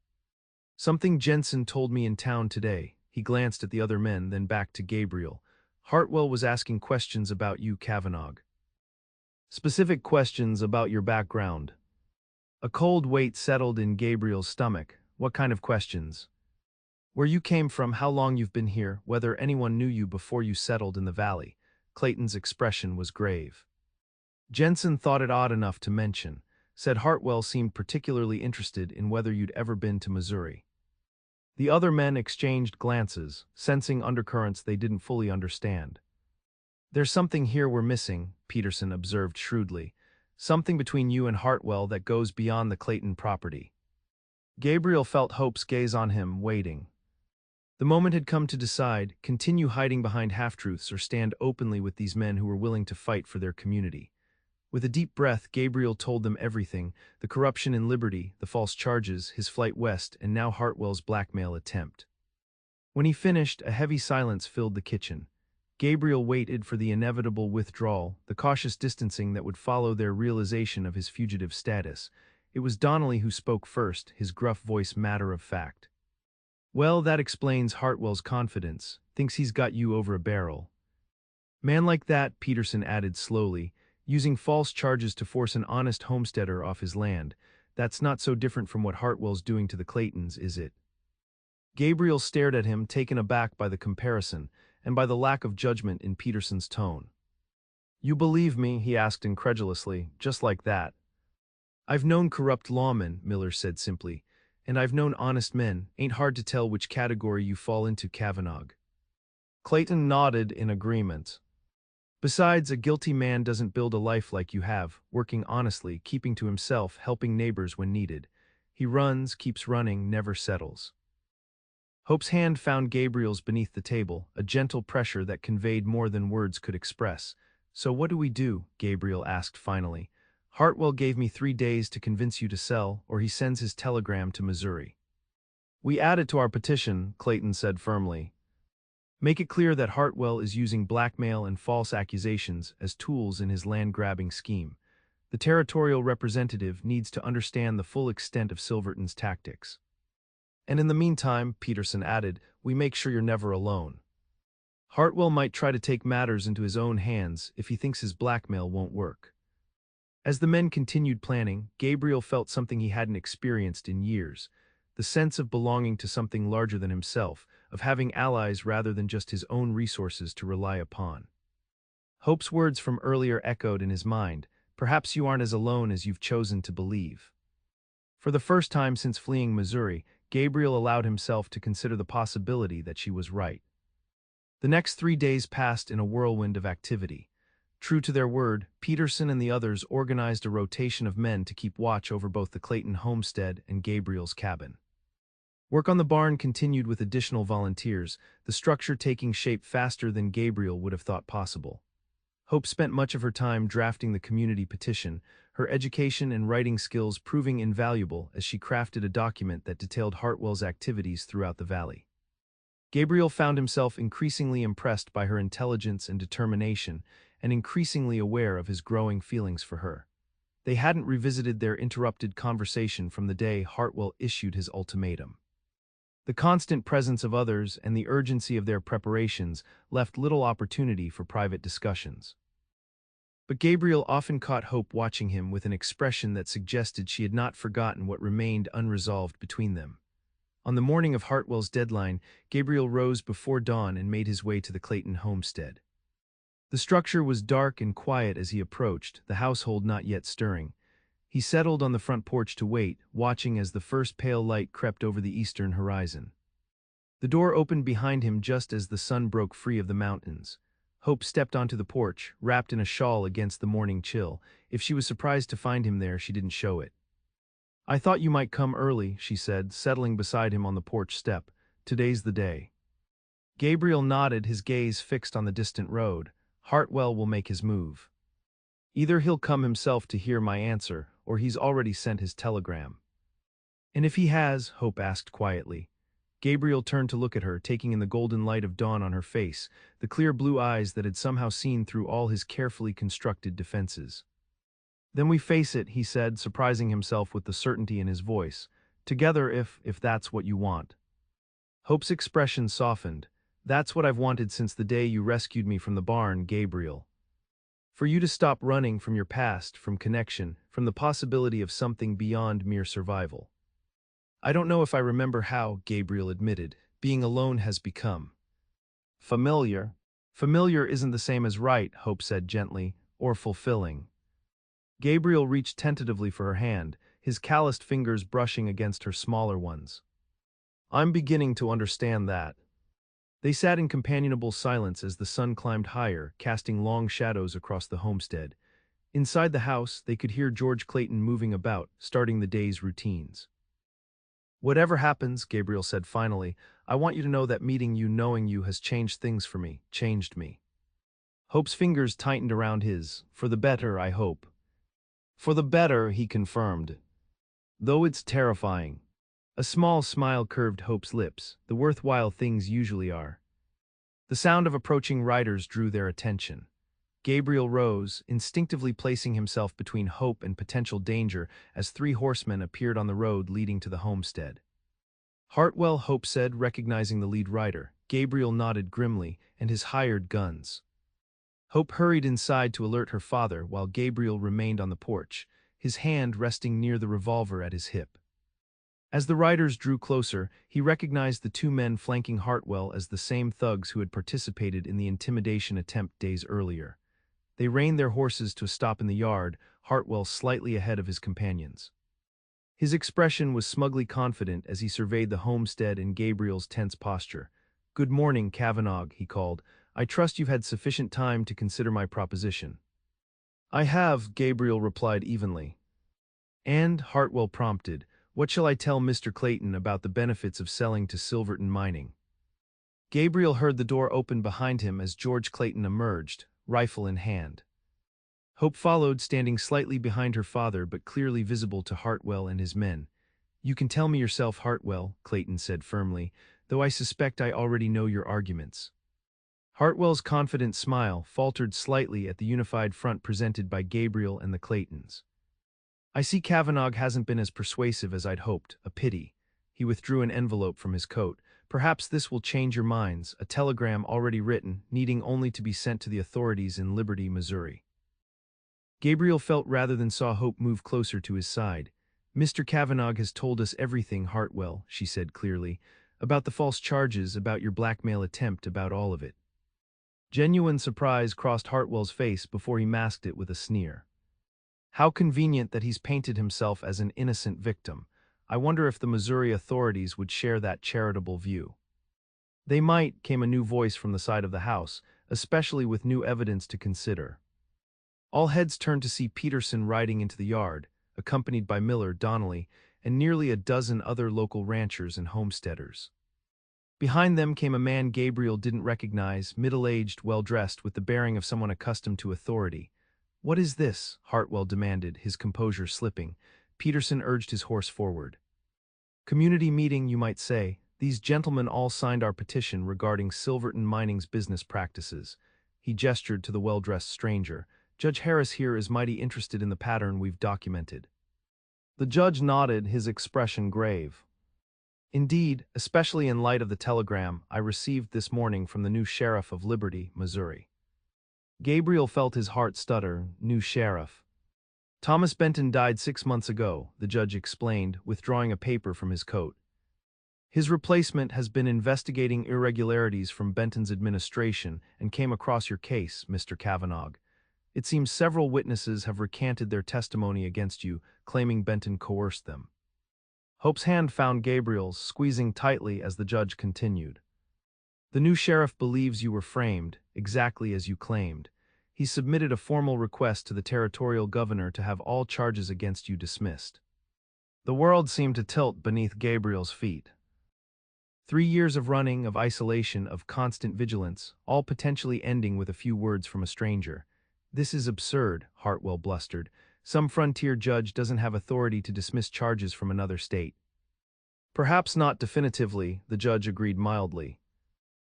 Something Jensen told me in town today. He glanced at the other men, then back to Gabriel. Hartwell was asking questions about you, Cavanagh. Specific questions about your background. A cold weight settled in Gabriel's stomach. What kind of questions? Where you came from, how long you've been here, whether anyone knew you before you settled in the valley. Clayton's expression was grave. Jensen thought it odd enough to mention, said Hartwell seemed particularly interested in whether you'd ever been to Missouri. The other men exchanged glances, sensing undercurrents they didn't fully understand. There's something here we're missing, Peterson observed shrewdly. Something between you and Hartwell that goes beyond the Clayton property. Gabriel felt Hope's gaze on him, waiting. The moment had come to decide, continue hiding behind half-truths or stand openly with these men who were willing to fight for their community. With a deep breath, Gabriel told them everything, the corruption in Liberty, the false charges, his flight west, and now Hartwell's blackmail attempt. When he finished, a heavy silence filled the kitchen. Gabriel waited for the inevitable withdrawal, the cautious distancing that would follow their realization of his fugitive status. It was Donnelly who spoke first, his gruff voice matter of fact. Well, that explains Hartwell's confidence, thinks he's got you over a barrel. Man like that, Peterson added slowly, using false charges to force an honest homesteader off his land. That's not so different from what Hartwell's doing to the Claytons, is it? Gabriel stared at him, taken aback by the comparison, and by the lack of judgment in Peterson's tone. You believe me, he asked incredulously, just like that. I've known corrupt lawmen, Miller said simply, and I've known honest men. Ain't hard to tell which category you fall into, Cavanagh. Clayton nodded in agreement. Besides, a guilty man doesn't build a life like you have, working honestly, keeping to himself, helping neighbors when needed. He runs, keeps running, never settles. Hope's hand found Gabriel's beneath the table, a gentle pressure that conveyed more than words could express. So what do we do? Gabriel asked finally. Hartwell gave me 3 days to convince you to sell, or he sends his telegram to Missouri. We add it to our petition, Clayton said firmly. Make it clear that Hartwell is using blackmail and false accusations as tools in his land-grabbing scheme. The territorial representative needs to understand the full extent of Silverton's tactics. And in the meantime, Peterson added, we make sure you're never alone. Hartwell might try to take matters into his own hands if he thinks his blackmail won't work. As the men continued planning, Gabriel felt something he hadn't experienced in years, the sense of belonging to something larger than himself, of having allies rather than just his own resources to rely upon. Hope's words from earlier echoed in his mind, perhaps you aren't as alone as you've chosen to believe. For the first time since fleeing Missouri, Gabriel allowed himself to consider the possibility that she was right. The next 3 days passed in a whirlwind of activity. True to their word, Peterson and the others organized a rotation of men to keep watch over both the Clayton homestead and Gabriel's cabin. Work on the barn continued with additional volunteers, the structure taking shape faster than Gabriel would have thought possible. Hope spent much of her time drafting the community petition, her education and writing skills proving invaluable as she crafted a document that detailed Hartwell's activities throughout the valley. Gabriel found himself increasingly impressed by her intelligence and determination, and increasingly aware of his growing feelings for her. They hadn't revisited their interrupted conversation from the day Hartwell issued his ultimatum. The constant presence of others and the urgency of their preparations left little opportunity for private discussions. But Gabriel often caught Hope watching him with an expression that suggested she had not forgotten what remained unresolved between them. On the morning of Hartwell's deadline, Gabriel rose before dawn and made his way to the Clayton homestead. The structure was dark and quiet as he approached, the household not yet stirring. He settled on the front porch to wait, watching as the first pale light crept over the eastern horizon. The door opened behind him just as the sun broke free of the mountains. Hope stepped onto the porch, wrapped in a shawl against the morning chill. If she was surprised to find him there, she didn't show it. I thought you might come early, she said, settling beside him on the porch step. Today's the day. Gabriel nodded, his gaze fixed on the distant road. Hartwell will make his move. Either he'll come himself to hear my answer, or he's already sent his telegram. And if he has, Hope asked quietly. Gabriel turned to look at her, taking in the golden light of dawn on her face, the clear blue eyes that had somehow seen through all his carefully constructed defenses. Then we face it, he said, surprising himself with the certainty in his voice. Together if that's what you want. Hope's expression softened. That's what I've wanted since the day you rescued me from the barn, Gabriel. For you to stop running from your past, from connection, from the possibility of something beyond mere survival. I don't know if I remember how, Gabriel admitted, being alone has become familiar. Familiar isn't the same as right, Hope said gently, or fulfilling. Gabriel reached tentatively for her hand, his calloused fingers brushing against her smaller ones. I'm beginning to understand that. They sat in companionable silence as the sun climbed higher, casting long shadows across the homestead. Inside the house, they could hear George Clayton moving about, starting the day's routines. Whatever happens, Gabriel said finally, I want you to know that meeting you, knowing you, has changed things for me, changed me. Hope's fingers tightened around his. For the better, I hope. For the better, he confirmed. Though it's terrifying. A small smile curved Hope's lips, the worthwhile things usually are. The sound of approaching riders drew their attention. Gabriel rose, instinctively placing himself between Hope and potential danger as 3 horsemen appeared on the road leading to the homestead. Hartwell, Hope said, recognizing the lead rider. Gabriel nodded grimly, and his hired guns. Hope hurried inside to alert her father while Gabriel remained on the porch, his hand resting near the revolver at his hip. As the riders drew closer, he recognized the 2 men flanking Hartwell as the same thugs who had participated in the intimidation attempt days earlier. They reined their horses to a stop in the yard, Hartwell slightly ahead of his companions. His expression was smugly confident as he surveyed the homestead and Gabriel's tense posture. Good morning, Cavanagh, he called. I trust you've had sufficient time to consider my proposition. I have, Gabriel replied evenly. And, Hartwell prompted, what shall I tell Mr. Clayton about the benefits of selling to Silverton Mining? Gabriel heard the door open behind him as George Clayton emerged, rifle in hand. Hope followed, standing slightly behind her father but clearly visible to Hartwell and his men. You can tell me yourself, Hartwell, Clayton said firmly, though I suspect I already know your arguments. Hartwell's confident smile faltered slightly at the unified front presented by Gabriel and the Claytons. I see Cavanagh hasn't been as persuasive as I'd hoped, a pity. He withdrew an envelope from his coat. Perhaps this will change your minds, a telegram already written, needing only to be sent to the authorities in Liberty, Missouri. Gabriel felt rather than saw Hope move closer to his side. Mr. Cavanagh has told us everything, Hartwell, she said clearly, about the false charges, about your blackmail attempt, about all of it. Genuine surprise crossed Hartwell's face before he masked it with a sneer. How convenient that he's painted himself as an innocent victim. I wonder if the Missouri authorities would share that charitable view. They might, came a new voice from the side of the house, especially with new evidence to consider. All heads turned to see Peterson riding into the yard, accompanied by Miller, Donnelly, and nearly a dozen other local ranchers and homesteaders. Behind them came a man Gabriel didn't recognize, middle-aged, well-dressed, with the bearing of someone accustomed to authority. What is this? Hartwell demanded, his composure slipping. Peterson urged his horse forward. Community meeting, you might say. These gentlemen all signed our petition regarding Silverton Mining's business practices. He gestured to the well-dressed stranger. Judge Harris here is mighty interested in the pattern we've documented. The judge nodded, his expression grave. Indeed, especially in light of the telegram I received this morning from the new sheriff of Liberty, Missouri. Gabriel felt his heart stutter. New sheriff. Thomas Benton died 6 months ago, the judge explained, withdrawing a paper from his coat. His replacement has been investigating irregularities from Benton's administration and came across your case, Mr. Cavanagh. It seems several witnesses have recanted their testimony against you, claiming Benton coerced them. Hope's hand found Gabriel's, squeezing tightly as the judge continued. The new sheriff believes you were framed, exactly as you claimed. He submitted a formal request to the territorial governor to have all charges against you dismissed. The world seemed to tilt beneath Gabriel's feet. 3 years of running, of isolation, of constant vigilance, all potentially ending with a few words from a stranger. This is absurd, Hartwell blustered. Some frontier judge doesn't have authority to dismiss charges from another state. Perhaps not definitively, the judge agreed mildly.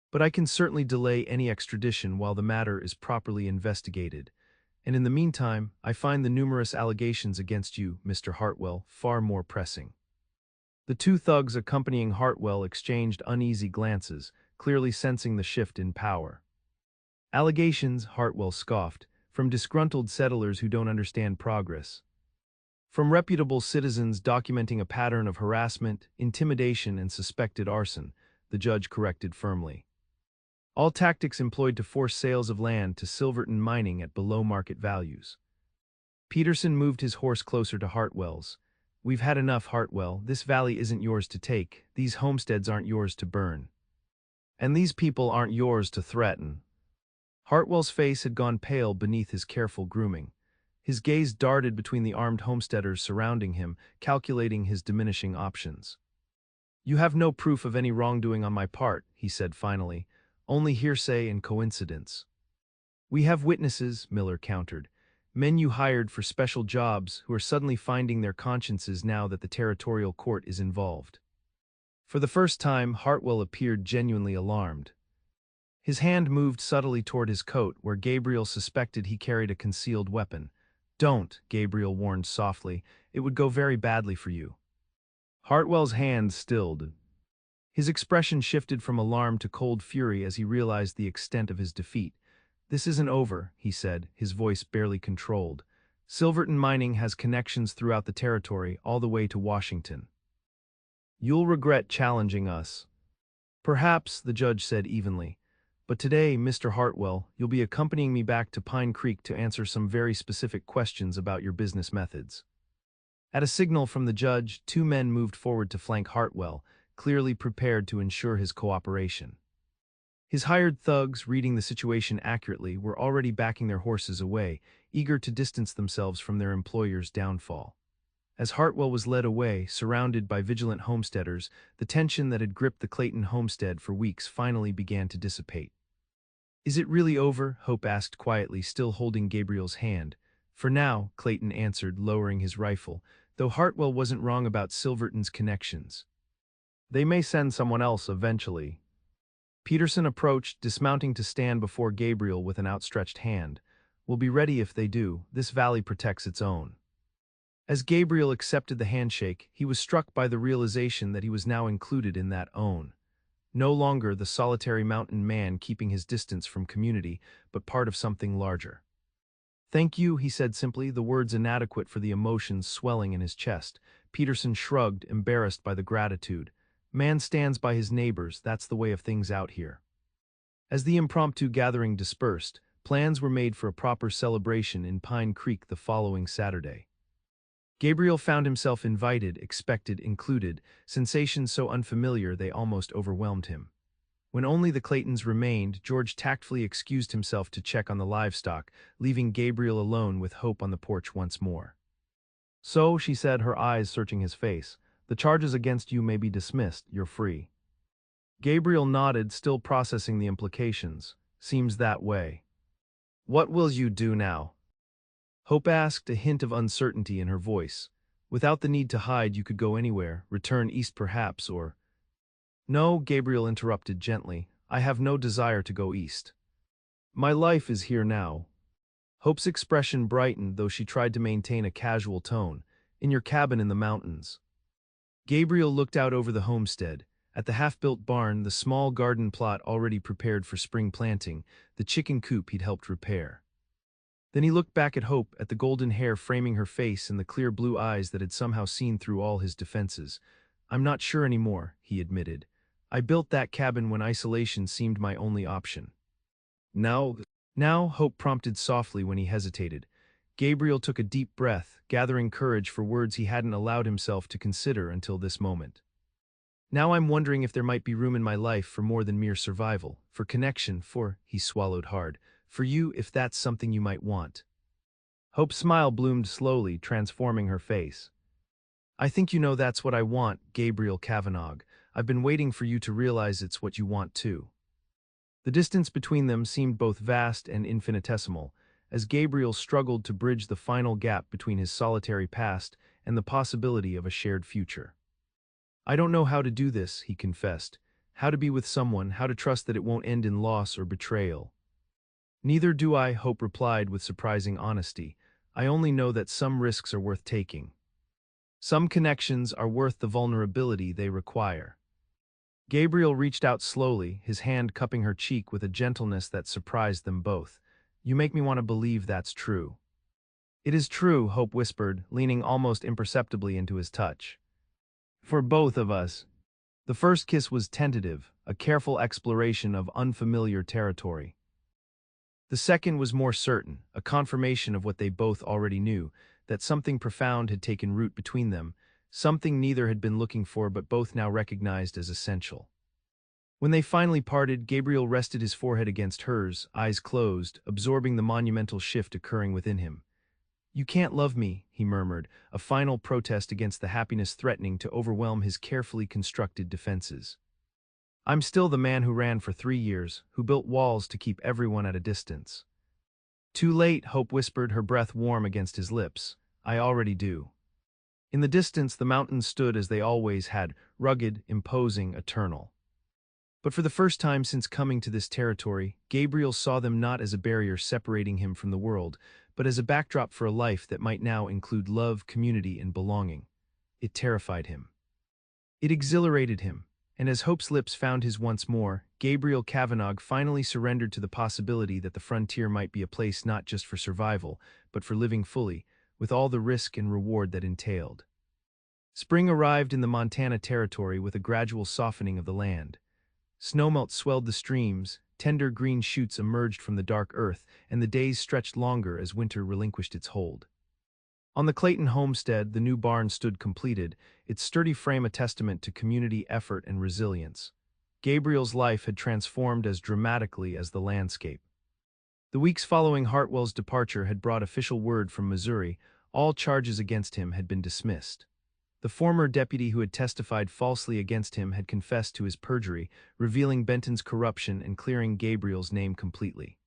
But I can certainly delay any extradition while the matter is properly investigated. And in the meantime, I find the numerous allegations against you, Mr. Hartwell, far more pressing. The 2 thugs accompanying Hartwell exchanged uneasy glances, clearly sensing the shift in power. Allegations, Hartwell scoffed, from disgruntled settlers who don't understand progress. From reputable citizens documenting a pattern of harassment, intimidation, and suspected arson, the judge corrected firmly. All tactics employed to force sales of land to Silverton Mining at below market values. Peterson moved his horse closer to Hartwell's. We've had enough, Hartwell. This valley isn't yours to take. These homesteads aren't yours to burn. And these people aren't yours to threaten. Hartwell's face had gone pale beneath his careful grooming. His gaze darted between the armed homesteaders surrounding him, calculating his diminishing options. You have no proof of any wrongdoing on my part, he said finally, only hearsay and coincidence. We have witnesses, Miller countered. Men you hired for special jobs who are suddenly finding their consciences now that the territorial court is involved. For the first time, Hartwell appeared genuinely alarmed. His hand moved subtly toward his coat, where Gabriel suspected he carried a concealed weapon. Don't, Gabriel warned softly. It would go very badly for you. Hartwell's hand stilled. His expression shifted from alarm to cold fury as he realized the extent of his defeat. This isn't over, he said, his voice barely controlled. Silverton Mining has connections throughout the territory, all the way to Washington. You'll regret challenging us. Perhaps, the judge said evenly. But today, Mr. Hartwell, you'll be accompanying me back to Pine Creek to answer some very specific questions about your business methods. At a signal from the judge, two men moved forward to flank Hartwell, clearly prepared to ensure his cooperation. His hired thugs, reading the situation accurately, were already backing their horses away, eager to distance themselves from their employer's downfall. As Hartwell was led away, surrounded by vigilant homesteaders, the tension that had gripped the Clayton homestead for weeks finally began to dissipate. Is it really over? Hope asked quietly, still holding Gabriel's hand. For now, Clayton answered, lowering his rifle, though Hartwell wasn't wrong about Silverton's connections. They may send someone else eventually. Peterson approached, dismounting to stand before Gabriel with an outstretched hand. We'll be ready if they do. This valley protects its own. As Gabriel accepted the handshake, he was struck by the realization that he was now included in that own. No longer the solitary mountain man keeping his distance from community, but part of something larger. Thank you, he said simply, the words inadequate for the emotions swelling in his chest. Peterson shrugged, embarrassed by the gratitude. Man stands by his neighbors, that's the way of things out here. As the impromptu gathering dispersed, plans were made for a proper celebration in Pine Creek the following Saturday. Gabriel found himself invited, expected, included, sensations so unfamiliar they almost overwhelmed him. When only the Claytons remained, George tactfully excused himself to check on the livestock, leaving Gabriel alone with Hope on the porch once more. So, she said, her eyes searching his face, the charges against you may be dismissed, you're free. Gabriel nodded, still processing the implications. Seems that way. What will you do now? Hope asked, a hint of uncertainty in her voice. Without the need to hide, you could go anywhere, return east perhaps, or... No, Gabriel interrupted gently. I have no desire to go east. My life is here now. Hope's expression brightened, though she tried to maintain a casual tone. In your cabin in the mountains. Gabriel looked out over the homestead. At the half-built barn, the small garden plot already prepared for spring planting, the chicken coop he'd helped repair. Then he looked back at Hope, at the golden hair framing her face and the clear blue eyes that had somehow seen through all his defenses. I'm not sure anymore, he admitted. I built that cabin when isolation seemed my only option. Now, Hope prompted softly when he hesitated. Gabriel took a deep breath, gathering courage for words he hadn't allowed himself to consider until this moment. Now I'm wondering if there might be room in my life for more than mere survival, for connection, he swallowed hard, for you if that's something you might want. Hope's smile bloomed slowly, transforming her face. I think you know that's what I want, Gabriel Cavanagh. I've been waiting for you to realize it's what you want too. The distance between them seemed both vast and infinitesimal, as Gabriel struggled to bridge the final gap between his solitary past and the possibility of a shared future. I don't know how to do this, he confessed. How to be with someone, how to trust that it won't end in loss or betrayal. Neither do I, Hope replied with surprising honesty. I only know that some risks are worth taking. Some connections are worth the vulnerability they require. Gabriel reached out slowly, his hand cupping her cheek with a gentleness that surprised them both. You make me want to believe that's true. It is true, Hope whispered, leaning almost imperceptibly into his touch. For both of us. The first kiss was tentative, a careful exploration of unfamiliar territory. The second was more certain, a confirmation of what they both already knew, that something profound had taken root between them, something neither had been looking for but both now recognized as essential. When they finally parted, Gabriel rested his forehead against hers, eyes closed, absorbing the monumental shift occurring within him. You can't love me, he murmured, a final protest against the happiness threatening to overwhelm his carefully constructed defenses. I'm still the man who ran for 3 years, who built walls to keep everyone at a distance. Too late, Hope whispered, her breath warm against his lips. I already do. In the distance, the mountains stood as they always had, rugged, imposing, eternal. But for the first time since coming to this territory, Gabriel saw them not as a barrier separating him from the world, but as a backdrop for a life that might now include love, community, and belonging. It terrified him. It exhilarated him, and as Hope's lips found his once more, Gabriel Cavanagh finally surrendered to the possibility that the frontier might be a place not just for survival, but for living fully, with all the risk and reward that entailed. Spring arrived in the Montana Territory with a gradual softening of the land. Snowmelt swelled the streams, tender green shoots emerged from the dark earth, and the days stretched longer as winter relinquished its hold. On the Clayton homestead, the new barn stood completed, its sturdy frame a testament to community effort and resilience. Gabriel's life had transformed as dramatically as the landscape. The weeks following Hartwell's departure had brought official word from Missouri. All charges against him had been dismissed. The former deputy who had testified falsely against him had confessed to his perjury, revealing Benton's corruption and clearing Gabriel's name completely.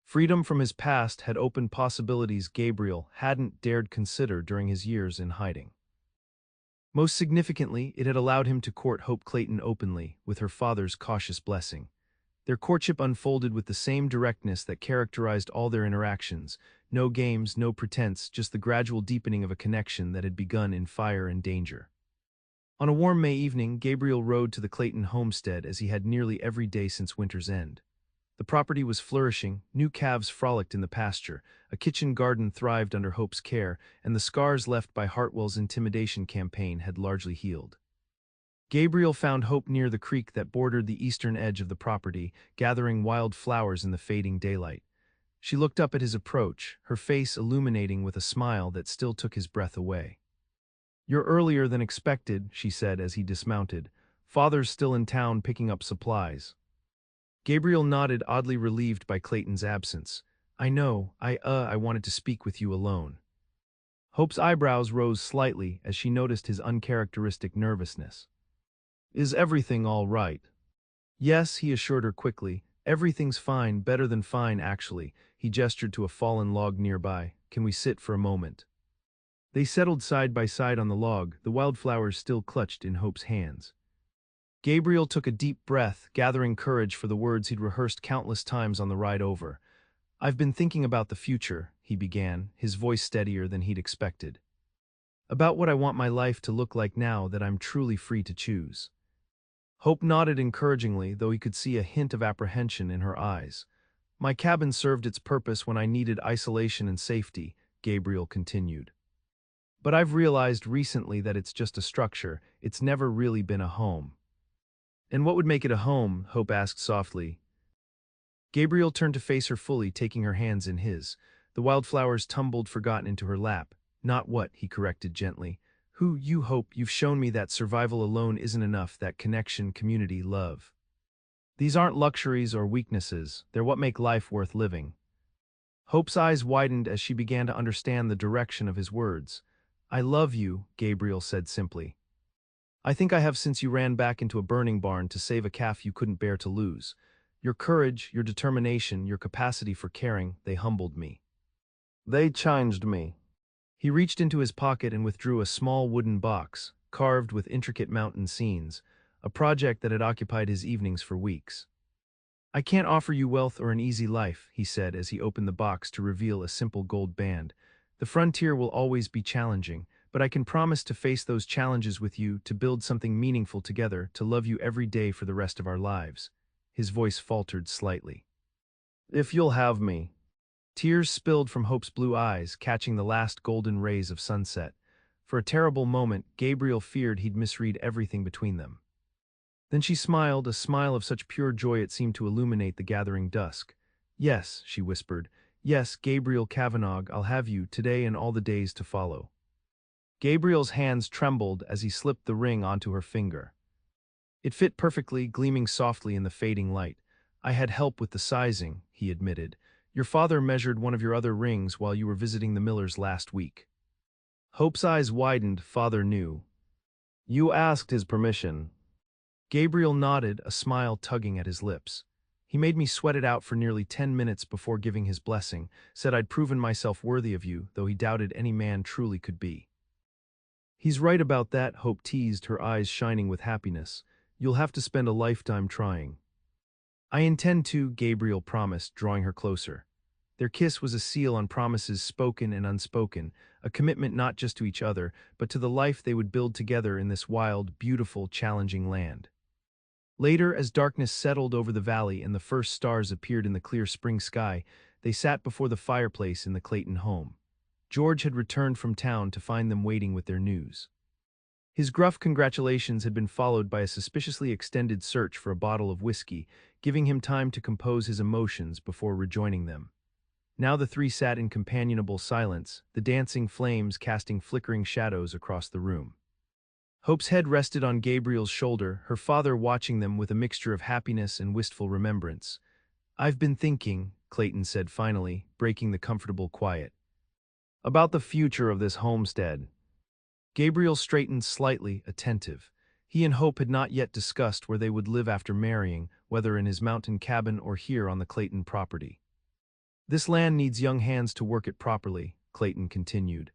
Freedom from his past had opened possibilities Gabriel hadn't dared consider during his years in hiding. Most significantly, it had allowed him to court Hope Clayton openly, with her father's cautious blessing. Their courtship unfolded with the same directness that characterized all their interactions. No games, no pretense, just the gradual deepening of a connection that had begun in fire and danger. On a warm May evening, Gabriel rode to the Clayton homestead as he had nearly every day since winter's end. The property was flourishing, new calves frolicked in the pasture, a kitchen garden thrived under Hope's care, and the scars left by Hartwell's intimidation campaign had largely healed. Gabriel found Hope near the creek that bordered the eastern edge of the property, gathering wild flowers in the fading daylight. She looked up at his approach, her face illuminating with a smile that still took his breath away. You're earlier than expected, she said as he dismounted. Father's still in town picking up supplies. Gabriel nodded, oddly relieved by Clayton's absence. I know, I wanted to speak with you alone. Hope's eyebrows rose slightly as she noticed his uncharacteristic nervousness. Is everything all right? Yes, he assured her quickly. Everything's fine, better than fine, actually. He gestured to a fallen log nearby. Can we sit for a moment? They settled side by side on the log, the wildflowers still clutched in Hope's hands. Gabriel took a deep breath, gathering courage for the words he'd rehearsed countless times on the ride over. I've been thinking about the future, he began, his voice steadier than he'd expected. About what I want my life to look like now that I'm truly free to choose. Hope nodded encouragingly, though he could see a hint of apprehension in her eyes. My cabin served its purpose when I needed isolation and safety, Gabriel continued. But I've realized recently that it's just a structure, it's never really been a home. And what would make it a home? Hope asked softly. Gabriel turned to face her fully, taking her hands in his. The wildflowers tumbled forgotten into her lap. Not what, he corrected gently. Who you Hope, you've shown me that survival alone isn't enough, that connection, community, love. These aren't luxuries or weaknesses, they're what make life worth living. Hope's eyes widened as she began to understand the direction of his words. I love you, Gabriel said simply. I think I have since you ran back into a burning barn to save a calf you couldn't bear to lose. Your courage, your determination, your capacity for caring, they humbled me. They changed me. He reached into his pocket and withdrew a small wooden box, carved with intricate mountain scenes, a project that had occupied his evenings for weeks. I can't offer you wealth or an easy life, he said as he opened the box to reveal a simple gold band. The frontier will always be challenging, but I can promise to face those challenges with you, to build something meaningful together, to love you every day for the rest of our lives." His voice faltered slightly. "If you'll have me." Tears spilled from Hope's blue eyes, catching the last golden rays of sunset. For a terrible moment, Gabriel feared he'd misread everything between them. Then she smiled, a smile of such pure joy it seemed to illuminate the gathering dusk. "Yes," she whispered. "Yes, Gabriel Cavanagh, I'll have you, today and all the days to follow." Gabriel's hands trembled as he slipped the ring onto her finger. It fit perfectly, gleaming softly in the fading light. "I had help with the sizing," he admitted. "Your father measured one of your other rings while you were visiting the millers last week." Hope's eyes widened. "Father knew." "You asked his permission." Gabriel nodded, a smile tugging at his lips. "He made me sweat it out for nearly 10 minutes before giving his blessing, said I'd proven myself worthy of you, though he doubted any man truly could be." "He's right about that," Hope teased, her eyes shining with happiness. "You'll have to spend a lifetime trying." "I intend to," Gabriel promised, drawing her closer. Their kiss was a seal on promises spoken and unspoken, a commitment not just to each other, but to the life they would build together in this wild, beautiful, challenging land. Later, as darkness settled over the valley and the first stars appeared in the clear spring sky, they sat before the fireplace in the Clayton home. George had returned from town to find them waiting with their news. His gruff congratulations had been followed by a suspiciously extended search for a bottle of whiskey, giving him time to compose his emotions before rejoining them. Now the three sat in companionable silence, the dancing flames casting flickering shadows across the room. Hope's head rested on Gabriel's shoulder, her father watching them with a mixture of happiness and wistful remembrance. "I've been thinking," Clayton said finally, breaking the comfortable quiet, "about the future of this homestead." Gabriel straightened slightly, attentive. He and Hope had not yet discussed where they would live after marrying, whether in his mountain cabin or here on the Clayton property. "This land needs young hands to work it properly," Clayton continued.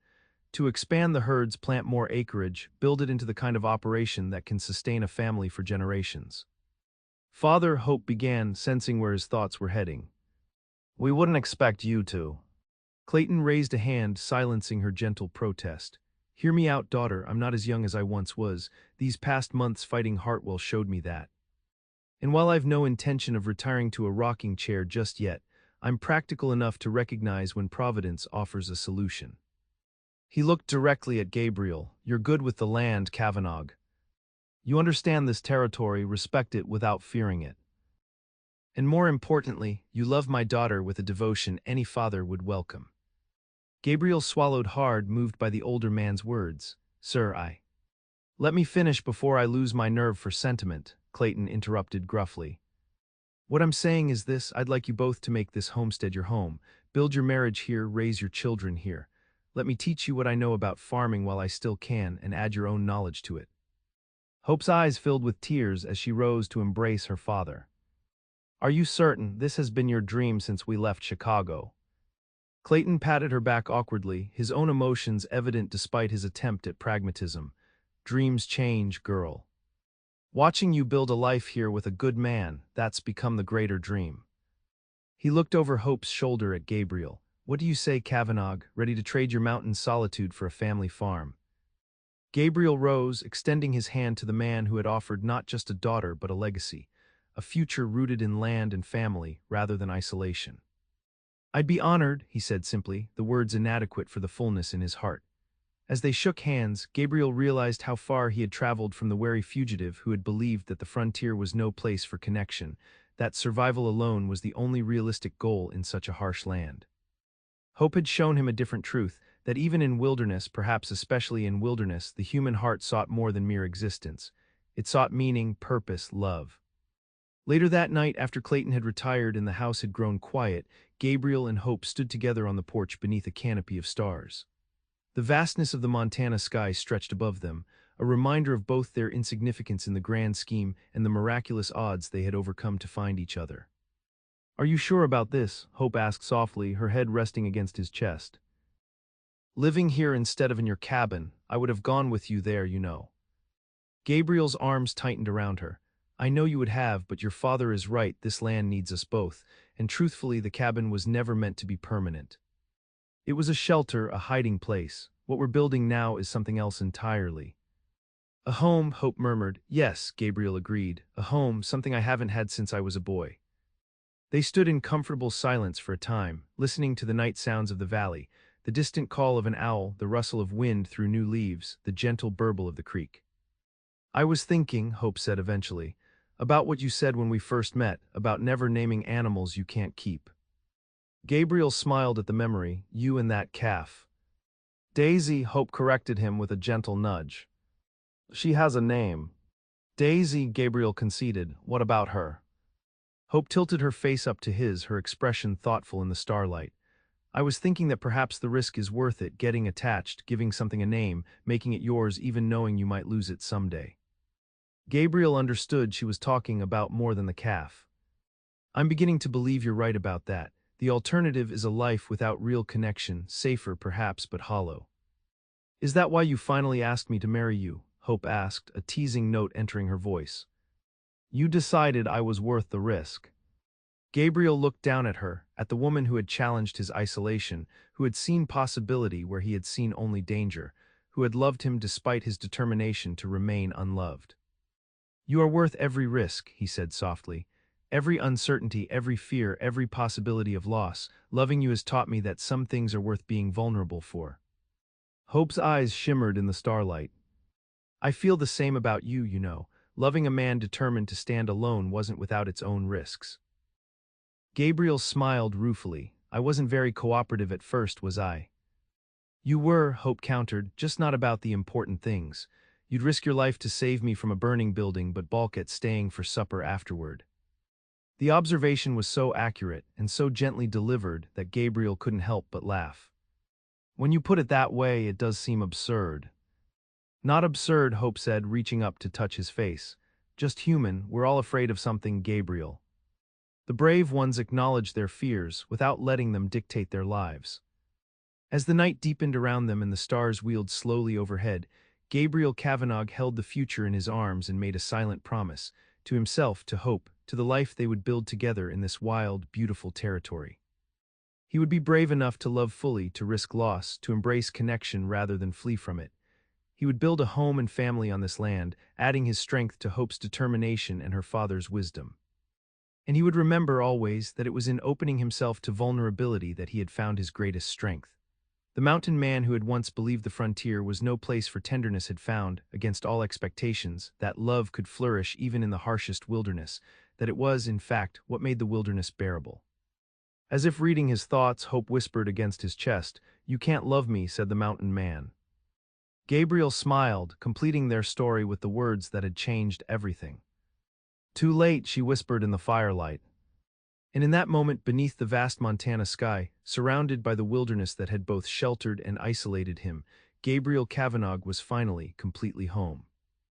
"To expand the herds, plant more acreage, build it into the kind of operation that can sustain a family for generations." "Father," Hope began, sensing where his thoughts were heading. "We wouldn't expect you to." Clayton raised a hand, silencing her gentle protest. "Hear me out, daughter, I'm not as young as I once was. These past months fighting Hartwell showed me that. And while I've no intention of retiring to a rocking chair just yet, I'm practical enough to recognize when Providence offers a solution." He looked directly at Gabriel. "You're good with the land, Cavanagh. You understand this territory, respect it without fearing it. And more importantly, you love my daughter with a devotion any father would welcome." Gabriel swallowed hard, moved by the older man's words. "Sir, Let me finish before I lose my nerve for sentiment," Clayton interrupted gruffly. "What I'm saying is this: I'd like you both to make this homestead your home, build your marriage here, raise your children here. Let me teach you what I know about farming while I still can, and add your own knowledge to it." Hope's eyes filled with tears as she rose to embrace her father. "Are you certain this has been your dream since we left Chicago?" Clayton patted her back awkwardly, his own emotions evident despite his attempt at pragmatism. "Dreams change, girl. Watching you build a life here with a good man, that's become the greater dream." He looked over Hope's shoulder at Gabriel. "What do you say, Cavanagh, ready to trade your mountain solitude for a family farm?" Gabriel rose, extending his hand to the man who had offered not just a daughter but a legacy, a future rooted in land and family rather than isolation. "I'd be honored," he said simply, the words inadequate for the fullness in his heart. As they shook hands, Gabriel realized how far he had traveled from the wary fugitive who had believed that the frontier was no place for connection, that survival alone was the only realistic goal in such a harsh land. Hope had shown him a different truth, that even in wilderness, perhaps especially in wilderness, the human heart sought more than mere existence. It sought meaning, purpose, love. Later that night, after Clayton had retired and the house had grown quiet, Gabriel and Hope stood together on the porch beneath a canopy of stars. The vastness of the Montana sky stretched above them, a reminder of both their insignificance in the grand scheme and the miraculous odds they had overcome to find each other. "Are you sure about this?" Hope asked softly, her head resting against his chest. "Living here instead of in your cabin, I would have gone with you there, you know." Gabriel's arms tightened around her. "I know you would have, but your father is right, this land needs us both, and truthfully the cabin was never meant to be permanent. It was a shelter, a hiding place. What we're building now is something else entirely. A home, Hope murmured. Yes, Gabriel agreed. A home, something I haven't had since I was a boy. They stood in comfortable silence for a time, listening to the night sounds of the valley, the distant call of an owl, the rustle of wind through new leaves, the gentle burble of the creek. I was thinking, Hope said eventually, about what you said when we first met, about never naming animals you can't keep. Gabriel smiled at the memory, you and that calf. Daisy, Hope corrected him with a gentle nudge. She has a name. Daisy, Gabriel conceded. What about her? Hope tilted her face up to his, her expression thoughtful in the starlight. I was thinking that perhaps the risk is worth it, getting attached, giving something a name, making it yours even knowing you might lose it someday. Gabriel understood she was talking about more than the calf. I'm beginning to believe you're right about that. The alternative is a life without real connection, safer perhaps but hollow. Is that why you finally asked me to marry you? Hope asked, a teasing note entering her voice. You decided I was worth the risk. Gabriel looked down at her, at the woman who had challenged his isolation, who had seen possibility where he had seen only danger, who had loved him despite his determination to remain unloved. You are worth every risk, he said softly. Every uncertainty, every fear, every possibility of loss. Loving you has taught me that some things are worth being vulnerable for. Hope's eyes shimmered in the starlight. I feel the same about you, you know. Loving a man determined to stand alone wasn't without its own risks. Gabriel smiled ruefully. I wasn't very cooperative at first, was I? You were, Hope countered, just not about the important things. You'd risk your life to save me from a burning building but balk at staying for supper afterward. The observation was so accurate and so gently delivered that Gabriel couldn't help but laugh. When you put it that way, it does seem absurd. Not absurd, Hope said, reaching up to touch his face. Just human, we're all afraid of something, Gabriel. The brave ones acknowledge their fears without letting them dictate their lives. As the night deepened around them and the stars wheeled slowly overhead, Gabriel Cavanagh held the future in his arms and made a silent promise, to himself, to Hope, to the life they would build together in this wild, beautiful territory. He would be brave enough to love fully, to risk loss, to embrace connection rather than flee from it. He would build a home and family on this land, adding his strength to Hope's determination and her father's wisdom. And he would remember always that it was in opening himself to vulnerability that he had found his greatest strength. The mountain man who had once believed the frontier was no place for tenderness had found, against all expectations, that love could flourish even in the harshest wilderness, that it was, in fact, what made the wilderness bearable. As if reading his thoughts, Hope whispered against his chest, "You can't love me," said the mountain man. Gabriel smiled, completing their story with the words that had changed everything. Too late, she whispered in the firelight. And in that moment, beneath the vast Montana sky, surrounded by the wilderness that had both sheltered and isolated him, Gabriel Cavanagh was finally completely home.